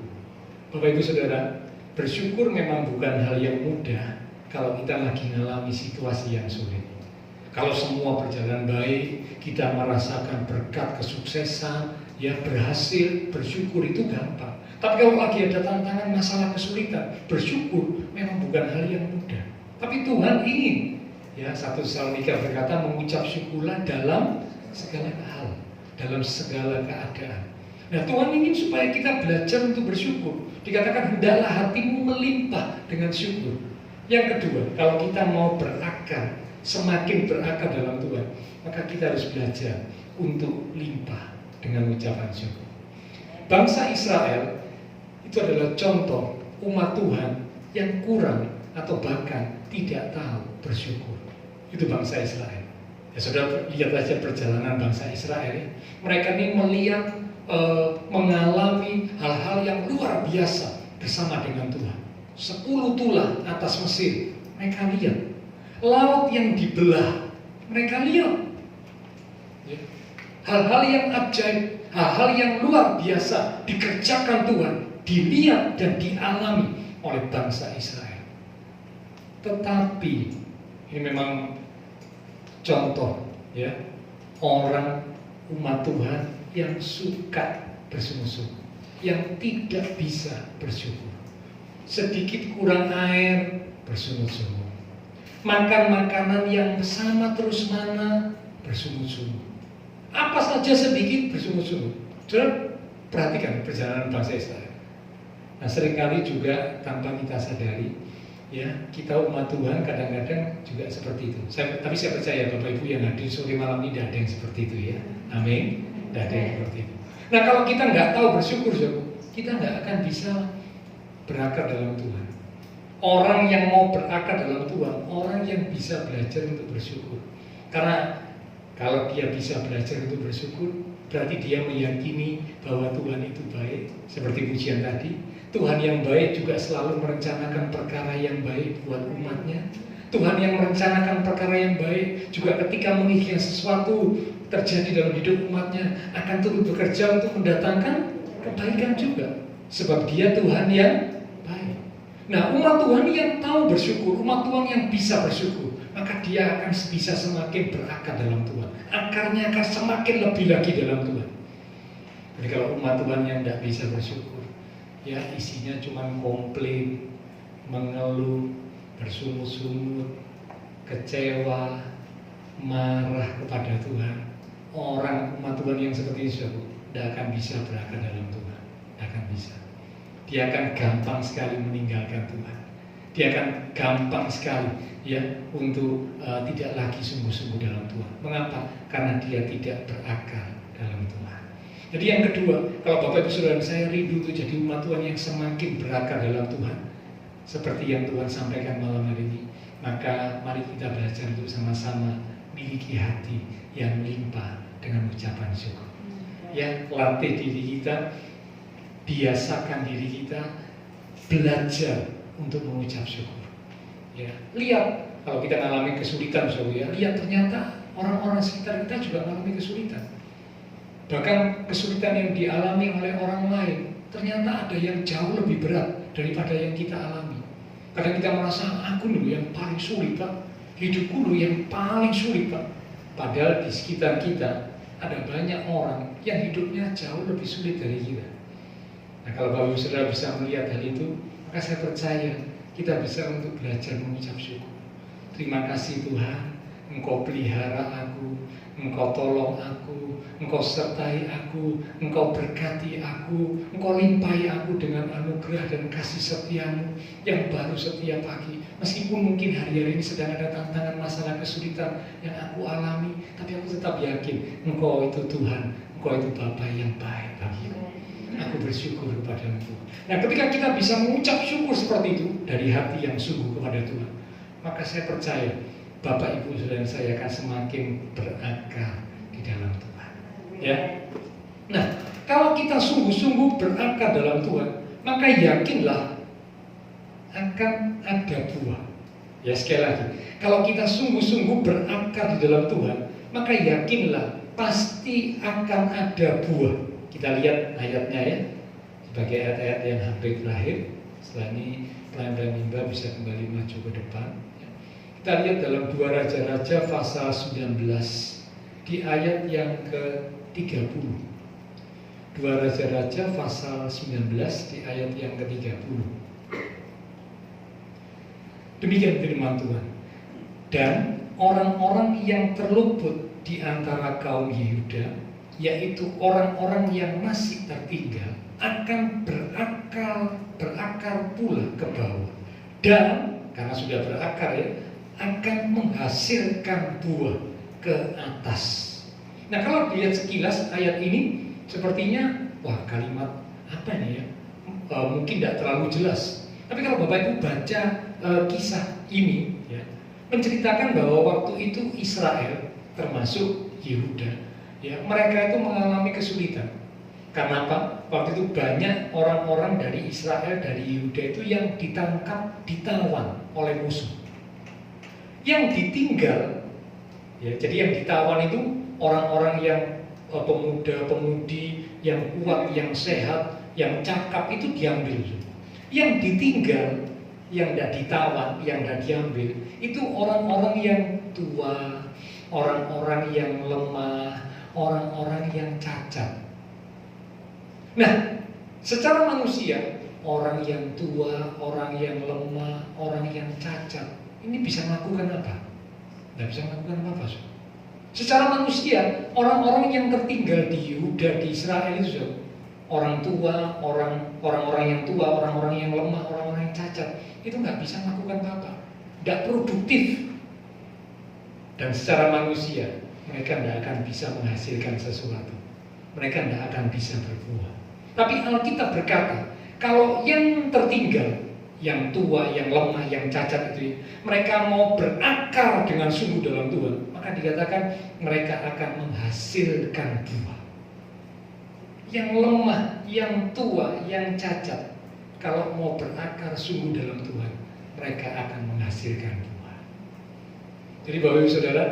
Bapak Ibu Saudara, bersyukur memang bukan hal yang mudah kalau kita lagi mengalami situasi yang sulit. Kalau semua berjalan baik, kita merasakan berkat kesuksesan, ya berhasil, bersyukur itu gampang. Tapi kalau lagi ada tantangan, masalah, kesulitan, bersyukur memang bukan hal yang mudah. Tapi Tuhan ingin, ya 1 Tesalonika berkata, mengucap syukurlah dalam segala hal, dalam segala keadaan. Nah, Tuhan ingin supaya kita belajar untuk bersyukur. Dikatakan hendaklah hatimu melimpah dengan syukur. Yang kedua, kalau kita mau berakar, semakin berakar dalam Tuhan, maka kita harus belajar untuk limpah dengan ucapan syukur. Bangsa Israel itu adalah contoh umat Tuhan yang kurang atau bahkan tidak tahu bersyukur. Itu bangsa Israel. Ya, saudara lihat aja perjalanan bangsa Israel. Mereka ini melihat, mengalami hal-hal yang luar biasa bersama dengan Tuhan. 10 tulah atas Mesir, mereka lihat. Laut yang dibelah, mereka lihat. Ya. Hal-hal yang ajaib, hal-hal yang luar biasa dikerjakan Tuhan, dilihat dan dialami oleh bangsa Israel. Tetapi ini memang contoh, ya, orang umat Tuhan yang suka bersungguh-sungguh, yang tidak bisa bersyukur. Sedikit kurang air, bersungguh-sungguh. Makan makanan yang sama terus mana, bersungguh-sungguh. Apa saja sedikit, bersungguh-sungguh. Saudara perhatikan perjalanan bangsa Israel. Nah, seringkali juga tanpa kita sadari, ya, kita umat Tuhan kadang-kadang juga seperti itu. Tapi saya percaya Bapak Ibu yang hadir sore malam ini tidak ada yang seperti itu, ya. Amin. Tidak ada yang seperti itu. Nah, kalau kita nggak tahu bersyukur, kita nggak akan bisa berakar dalam Tuhan. Orang yang mau berakar dalam Tuhan, orang yang bisa belajar untuk bersyukur. Karena kalau dia bisa belajar untuk bersyukur, berarti dia meyakini bahwa Tuhan itu baik. Seperti pujian tadi, Tuhan yang baik juga selalu merencanakan perkara yang baik buat umatnya. Tuhan yang merencanakan perkara yang baik juga ketika menginginkan sesuatu terjadi dalam hidup umatnya akan turut bekerja untuk mendatangkan kebaikan juga. Sebab dia Tuhan yang baik. Nah, umat Tuhan yang tahu bersyukur, umat Tuhan yang bisa bersyukur, maka dia akan bisa semakin berakar dalam Tuhan. Akarnya akan semakin lebih lagi dalam Tuhan. Jadi kalau umat Tuhan yang tidak bisa bersyukur, ya isinya cuma komplain, mengeluh, bersungut-sungut, kecewa, marah kepada Tuhan. Orang umat Tuhan yang seperti itu tidak akan bisa berakar dalam Tuhan. Tidak akan bisa. Dia akan gampang sekali meninggalkan Tuhan. Dia akan gampang sekali, ya, untuk tidak lagi sungguh-sungguh dalam Tuhan. Mengapa? Karena dia tidak berakar dalam Tuhan. Jadi yang kedua, kalau Bapak Ibu Saudara saya rindu untuk jadi umat Tuhan yang semakin berakar dalam Tuhan, seperti yang Tuhan sampaikan malam hari ini, maka mari kita belajar untuk sama-sama miliki hati yang limpah dengan ucapan syukur. Ya, latih diri kita biasakan diri kita belajar untuk mengucap syukur. Ya, lihat kalau kita mengalami kesulitan, ya, lihat ternyata orang-orang sekitar kita juga mengalami kesulitan. Bahkan kesulitan yang dialami oleh orang lain ternyata ada yang jauh lebih berat daripada yang kita alami. Kadang kita merasa aku dulu yang paling sulit, Pak. Hidupku dulu yang paling sulit, Pak. Padahal di sekitar kita ada banyak orang yang hidupnya jauh lebih sulit dari kita. Nah, kalau Bapak Ibu Saudara bisa melihat hal itu, maka saya percaya kita bisa untuk belajar mengucap syukur. Terima kasih Tuhan, Engkau pelihara aku, Engkau tolong aku, Engkau sertai aku, Engkau berkati aku, Engkau limpahi aku dengan anugerah dan kasih setiamu yang baru setiap pagi. Meskipun mungkin hari-hari ini sedang ada tantangan, masalah, kesulitan yang aku alami, tapi aku tetap yakin Engkau itu Tuhan, Engkau itu Bapa yang baik bagiku. Aku bersyukur kepada-Mu Tuhan. Nah, ketika kita bisa mengucap syukur seperti itu dari hati yang sungguh kepada Tuhan, maka saya percaya Bapak Ibu Saudara saya akan semakin berakar di dalam Tuhan. Ya. Nah, kalau kita sungguh-sungguh berakar dalam Tuhan, maka yakinlah akan ada buah. Ya, sekali lagi, kalau kita sungguh-sungguh berakar di dalam Tuhan, maka yakinlah pasti akan ada buah. Kita lihat ayatnya ya, sebagai ayat-ayat yang hampir terakhir. Setelah ini pelan-pelan Imba bisa kembali maju ke depan. Kita lihat dalam 2 Raja-Raja pasal 19 di ayat yang ke-30. 2 Raja-Raja pasal 19 di ayat yang ke-30. Demikian firman Tuhan. Dan orang-orang yang terluput di antara kaum Yehuda, yaitu orang-orang yang masih tertinggal, akan berakar pula ke bawah. Dan karena sudah berakar ya, akan menghasilkan buah ke atas. Nah, kalau dilihat sekilas ayat ini sepertinya, wah, kalimat apa ini ya? Mungkin tidak terlalu jelas. Tapi kalau Bapak Ibu baca kisah ini ya, menceritakan bahwa waktu itu Israel termasuk Yehuda ya, mereka itu mengalami kesulitan. Karena apa? Waktu itu banyak orang-orang dari Israel, dari Yehuda itu yang ditangkap, ditawan oleh musuh. Yang ditinggal, ya, jadi yang ditawan itu orang-orang yang pemuda-pemudi yang kuat, yang sehat, yang cakap itu diambil. Yang ditinggal, yang tidak ditawan, yang tidak diambil, itu orang-orang yang tua, orang-orang yang lemah, orang-orang yang cacat. Nah, secara manusia, orang yang tua, orang yang lemah, orang yang cacat, ini bisa melakukan apa? Tidak bisa melakukan apa-apa. Secara manusia, orang-orang yang tertinggal di Yehuda, di Israel itu, orang tua, orang-orang yang tua, orang-orang yang lemah, orang-orang yang cacat, itu nggak bisa melakukan apa-apa, tidak produktif. Dan secara manusia, mereka tidak akan bisa menghasilkan sesuatu. Mereka tidak akan bisa berbuah. Tapi Alkitab berkata, kalau yang tertinggal, yang tua, yang lemah, yang cacat itu, mereka mau berakar dengan sungguh dalam Tuhan, maka dikatakan mereka akan menghasilkan buah. Yang lemah, yang tua, yang cacat, kalau mau berakar sungguh dalam Tuhan, mereka akan menghasilkan buah. Jadi Bapak Ibu Saudara,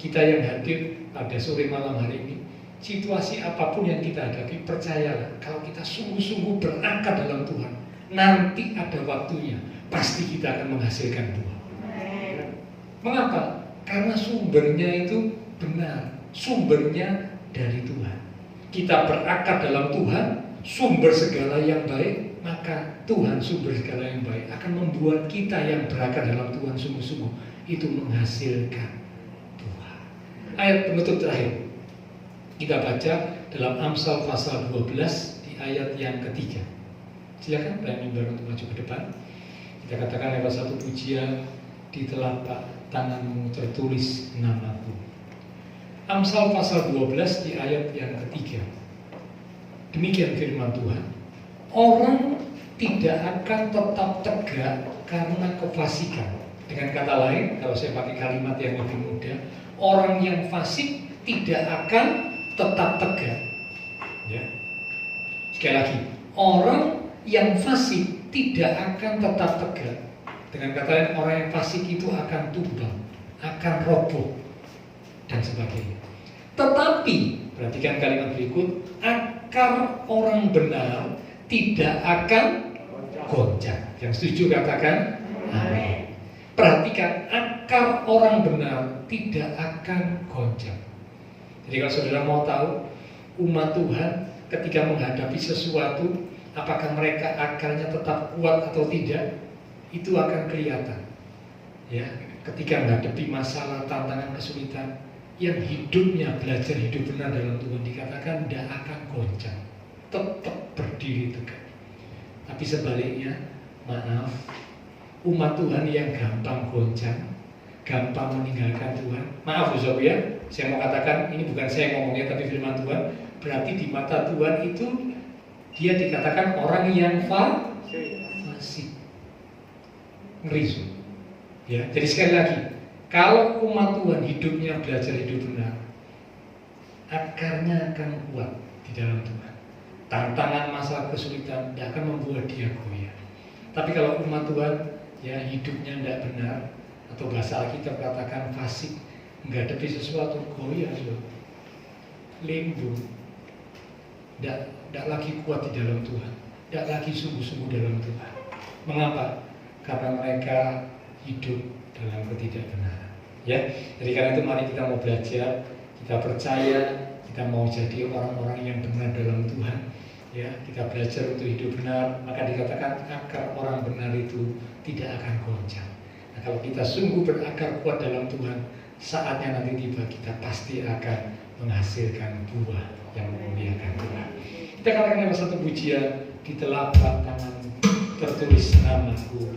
kita yang hadir pada sore malam hari ini, situasi apapun yang kita hadapi, percayalah, kalau kita sungguh-sungguh berakar dalam Tuhan, nanti ada waktunya, pasti kita akan menghasilkan buah. Mengapa? Karena sumbernya itu benar, sumbernya dari Tuhan. Kita berakar dalam Tuhan, sumber segala yang baik, maka Tuhan sumber segala yang baik akan membuat kita yang berakar dalam Tuhan sungguh-sungguh itu menghasilkan buah. Ayat penutup terakhir kita baca dalam Amsal pasal 12 di ayat yang ketiga. Silakan Brian baru untuk maju ke depan. Kita katakan lewat satu pujian, di telapak tanganmu tertulis namaku. Amsal pasal 12 di ayat yang ketiga. Demikian firman Tuhan. Orang tidak akan tetap tegak karena kefasikan. Dengan kata lain, kalau saya pakai kalimat yang lebih mudah, orang yang fasik tidak akan tetap tegak. Ya. Sekali lagi, orang yang fasik tidak akan tetap tegak. Dengan kata lain, orang yang fasik itu akan tumbang, akan roboh, dan sebagainya. Tetapi, perhatikan kalimat berikut, akar orang benar tidak akan goncang. Yang setuju katakan amin. Perhatikan, akar orang benar tidak akan goncang. Jadi kalau saudara mau tahu, umat Tuhan ketika menghadapi sesuatu, apakah mereka akarnya tetap kuat atau tidak, itu akan kelihatan. Ya, ketika menghadapi masalah, tantangan, kesulitan, yang hidupnya belajar hidup benar dalam Tuhan dikatakan tidak akan goncang, tetap berdiri tegak. Tapi sebaliknya, maaf, umat Tuhan yang gampang goncang, gampang meninggalkan Tuhan. Maaf Sob ya, saya mau katakan, ini bukan saya ngomongnya tapi firman Tuhan. Berarti di mata Tuhan itu dia dikatakan orang yang fasik. Ngeri. Ya, jadi sekali lagi, kalau umat Tuhan hidupnya belajar hidup benar, akarnya akan kuat di dalam Tuhan. Tantangan, masalah, kesulitan tidak akan membuat dia goyah. Tapi kalau umat Tuhan ya hidupnya tidak benar, atau bahasa Alkitab katakan fasik, menghadapi sesuatu goyah, limbung, tidak lagi kuat di dalam Tuhan, tidak lagi sungguh-sungguh dalam Tuhan. Mengapa? Karena mereka hidup dalam ketidakbenaran. Ya, jadi karena itu mari kita mau belajar, kita percaya, kita mau jadi orang-orang yang benar dalam Tuhan. Ya, kita belajar untuk hidup benar, maka dikatakan akar orang benar itu tidak akan goncang. Nah, kalau kita sungguh berakar kuat dalam Tuhan, saatnya nanti tiba kita pasti akan menghasilkan buah yang memuliakan Tuhan. Kita katakan dalam satu pujian, di telapak tangan tertulis namaku.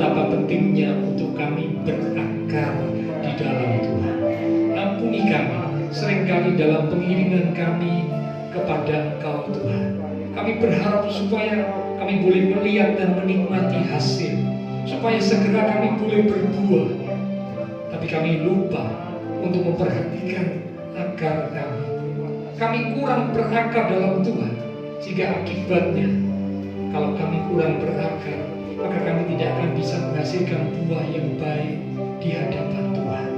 betapa pentingnya untuk kami berakar di dalam Tuhan. Ampuni kami, seringkali dalam pengiringan kami kepada Engkau Tuhan, kami berharap supaya kami boleh melihat dan menikmati hasil, supaya segera kami boleh berbuah. Tapi kami lupa untuk memperhatikan akar kami. Kami kurang berakar dalam Tuhan, sehingga akibatnya kalau kami kurang berakar, maka kami tidak akan bisa menghasilkan buah yang baik di hadapan Tuhan.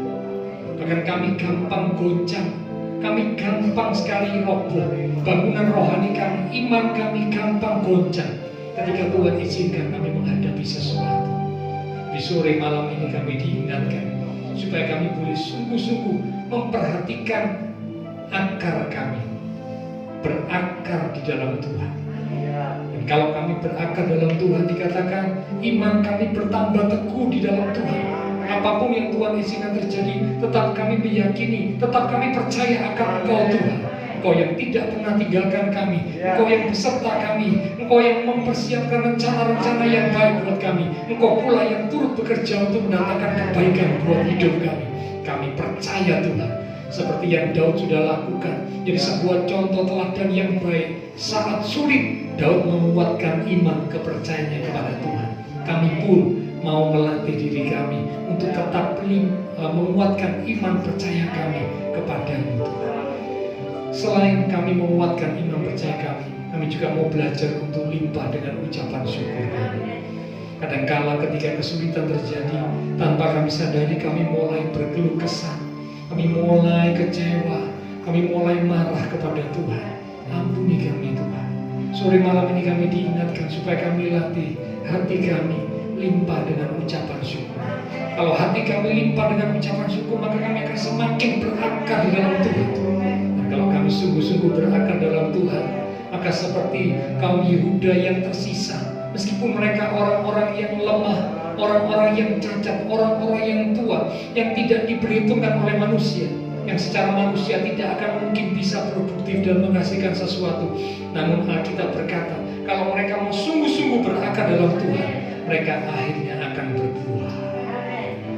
Bahkan kami gampang goncang, kami gampang sekali roboh. Bangunan rohani kami, iman kami gampang goncang ketika Tuhan izinkan kami menghadapi sesuatu. Di sore malam ini kami diingatkan supaya kami boleh sungguh-sungguh memperhatikan akar kami, berakar di dalam Tuhan. Dan kalau kami berakar dalam Tuhan, dikatakan iman kami bertambah teguh di dalam Tuhan. Apapun yang Tuhan izinkan terjadi, tetap kami meyakini, tetap kami percaya akan Engkau Tuhan. Engkau yang tidak pernah tinggalkan kami, Engkau yang beserta kami, Engkau yang mempersiapkan rencana-rencana yang baik buat kami, Engkau pula yang turut bekerja untuk mendatangkan kebaikan buat hidup kami. Kami percaya Tuhan, seperti yang Daud sudah lakukan, jadi sebuah contoh teladan yang baik. Saat sulit, Daud menguatkan iman kepercayaannya kepada Tuhan. Kami pun mau melatih diri kami untuk tetap menguatkan iman percaya kami kepada-Mu Tuhan. Selain kami menguatkan iman percaya kami juga mau belajar untuk limpah dengan ucapan syukur kami. Kadangkala ketika kesulitan terjadi, tanpa kami sadari kami mulai berkeluh kesah, kami mulai kecewa, kami mulai marah kepada Tuhan. Ampuni kami Tuhan. Sore malam ini kami diingatkan supaya kami latih hati kami limpah dengan ucapan syukur. Kalau hati kami limpah dengan ucapan syukur, maka kami akan semakin berakar di dalam Tuhan. Dan kalau kami sungguh-sungguh berakar dalam Tuhan, maka seperti kaum Yehuda yang tersisa, meskipun mereka orang-orang yang lemah, orang-orang yang cacat, orang-orang yang tua, yang tidak diperhitungkan oleh manusia, yang secara manusia tidak akan mungkin bisa produktif dan menghasilkan sesuatu. Namun Alkitab berkata, kalau mereka mau sungguh-sungguh berakar dalam Tuhan, mereka akhirnya akan berbuah.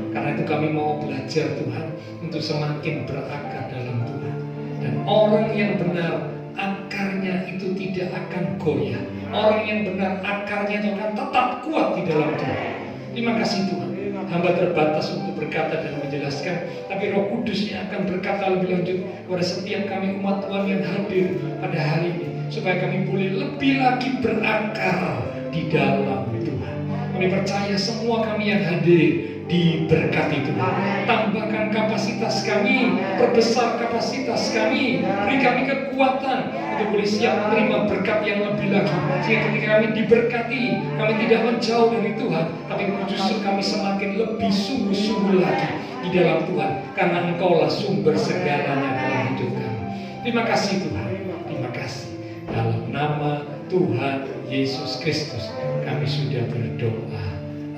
Karena itu kami mau belajar Tuhan untuk semakin berakar dalam Tuhan. Dan orang yang benar, akarnya itu tidak akan goyah. Orang yang benar, akarnya itu akan tetap kuat di dalam Tuhan. Terima kasih Tuhan. Hamba terbatas untuk berkata dan menjelaskan, tapi Roh Kudus yang akan berkata lebih lanjut kepada setiap kami umat Tuhan yang hadir pada hari ini, supaya kami boleh lebih lagi berakar di dalam Tuhan. Kami percaya semua kami yang hadir diberkati Tuhan. Tambahkan kapasitas kami, perbesar kapasitas kami, beri kami kekuatan untuk boleh siap menerima berkat yang lebih lagi. Sehingga ketika kami diberkati, kami tidak menjauh dari Tuhan, tapi justru kami semakin lebih sungguh-sungguh lagi di dalam Tuhan, karena Engkaulah sumber segalanya dalam hidup kami. Terima kasih Tuhan, terima kasih. Dalam nama Tuhan Yesus Kristus kami sudah berdoa.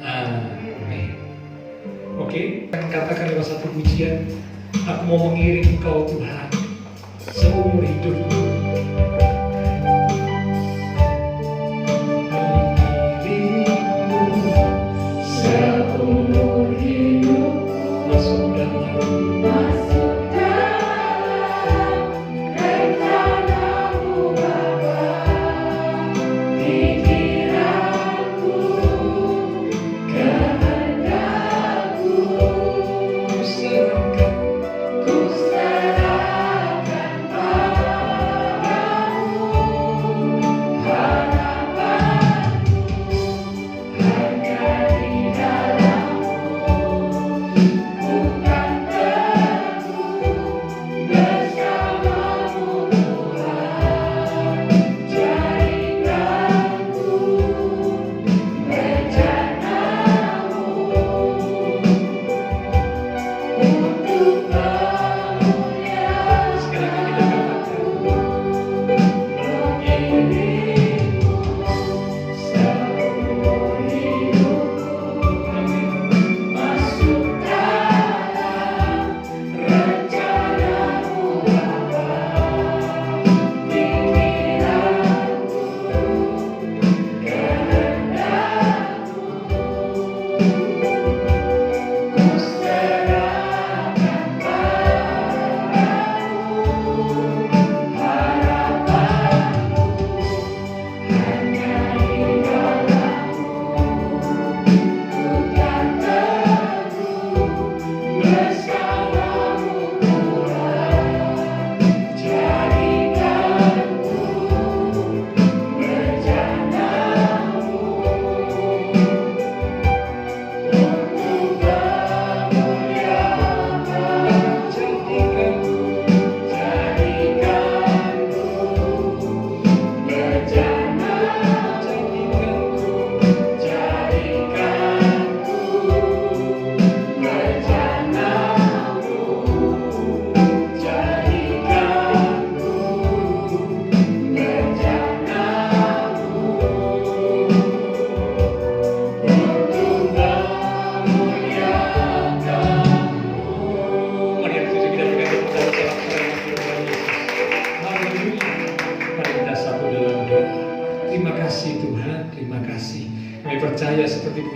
Amin. Oke, katakan lewat satu pujian, aku mau mengiring Engkau Tuhan seumur hidupku. Mengiringmu seumur hidupku, masuk dalam rencana-Mu Bapa. Pikiranku, kehendak-Ku, ku serahkan padamu. Harapanku hanya di dalam-Mu, bukan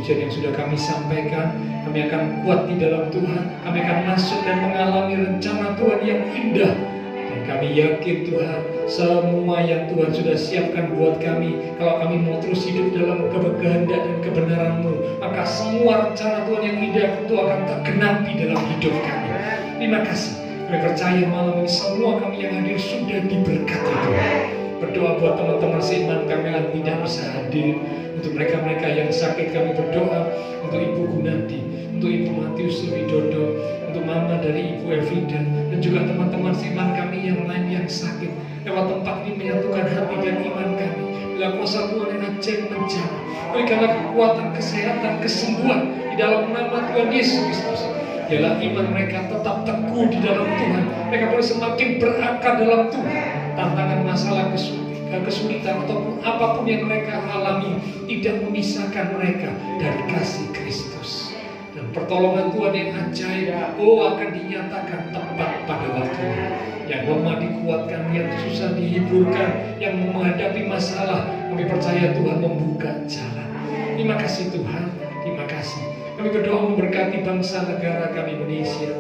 pujian yang sudah kami sampaikan, kami akan kuat di dalam Tuhan. Kami akan masuk dan mengalami rencana Tuhan yang indah. Dan kami yakin Tuhan, semua yang Tuhan sudah siapkan buat kami, kalau kami mau terus hidup dalam kehendak dan kebenaran-Mu, maka semua rencana Tuhan yang indah itu akan tergenapi dalam hidup kami. Terima kasih. Kami percaya malam ini semua kami yang hadir sudah diberkati Tuhan. Berdoa buat teman-teman seiman kami yang tidak bisa hadir. Untuk mereka-mereka yang sakit kami berdoa. Untuk Ibu Gunadi, untuk Ibu Matius Widodo, untuk Mama dari Ibu Evida, dan juga teman-teman seiman kami yang lain yang sakit. Lewat tempat ini menyatukan hati dan iman kami. Bila kuasa Tuhan yang ajaib menjana, berikanlah kekuatan, kesehatan, kesembuhan di dalam nama Tuhan Yesus Kristus. Biarlah iman mereka tetap teguh di dalam Tuhan. Mereka boleh semakin berakar dalam Tuhan. Tantangan masalah kesulitan ataupun apapun yang mereka alami tidak memisahkan mereka dari kasih Kristus. Dan pertolongan Tuhan yang ajaib akan dinyatakan tepat pada waktunya. Yang lemah dikuatkan, yang susah dihiburkan, yang menghadapi masalah, kami percaya Tuhan membuka jalan. Terima kasih Tuhan, terima kasih. Kami berdoa memberkati bangsa negara kami Indonesia,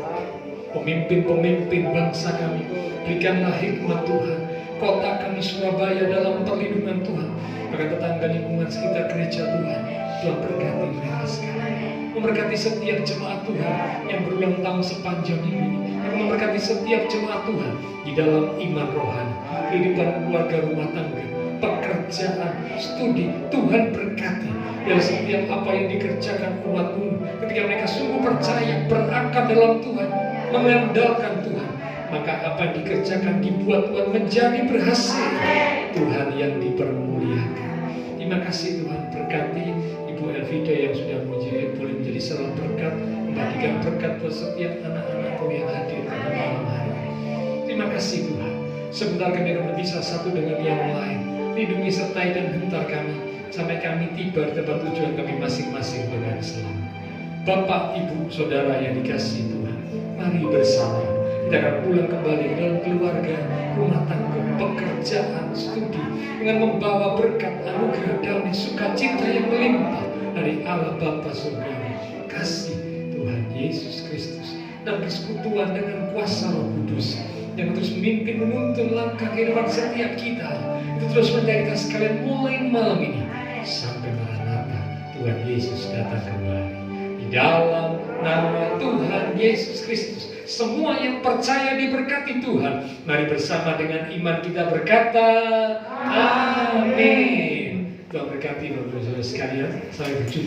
pemimpin-pemimpin bangsa kami. Berikanlah hikmat Tuhan. Kota kami Surabaya dalam perlindungan Tuhan. Maka tetangga lingkungan sekitar gereja Tuhan, Tuhan berkati mereka sekali. Memberkati setiap jemaat Tuhan yang berulang tahun sepanjang minggu ini. Yang memberkati setiap jemaat Tuhan di dalam iman rohani, kehidupan keluarga, rumah tangga, pekerjaan, studi. Tuhan berkati. Dan setiap apa yang dikerjakan umat-Mu, ketika mereka sungguh percaya, berakar dalam Tuhan, mengandalkan Tuhan, maka apa yang dikerjakan dibuat Tuhan menjadi berhasil. Tuhan yang dipermuliakan. Terima kasih Tuhan. Berkati Ibu Elvida yang sudah boleh menjadi salah berkat, membagikan berkat buat setiap anak-anak-Mu yang hadir pada malam hari. Terima kasih Tuhan. Sebentar kami akan berpisah satu dengan yang lain. Lindungi, sertai dan hentar kami sampai kami tiba di tempat tujuan kami masing-masing dengan selamat. Bapak, Ibu, Saudara yang dikasihi Tuhan, mari bersama kita akan pulang kembali dalam keluarga, rumah tangga, pekerjaan, studi, dengan membawa berkat, anugerah, damai, sukacita yang melimpah dari Allah Bapa Surgawi, kasih Tuhan Yesus Kristus, dan persekutuan dengan kuasa Roh Kudus yang terus memimpin menuntun langkah kehidupan setiap kita. Itu terus menjadi kita sekalian mulai malam ini sampai Maranatha Tuhan Yesus datang kembali. Di dalam nama Tuhan Yesus Kristus, semua yang percaya diberkati Tuhan. Mari bersama dengan iman kita berkata amin. Tuhan berkati Bapak-Ibu sekalian. Sampai berjumpa.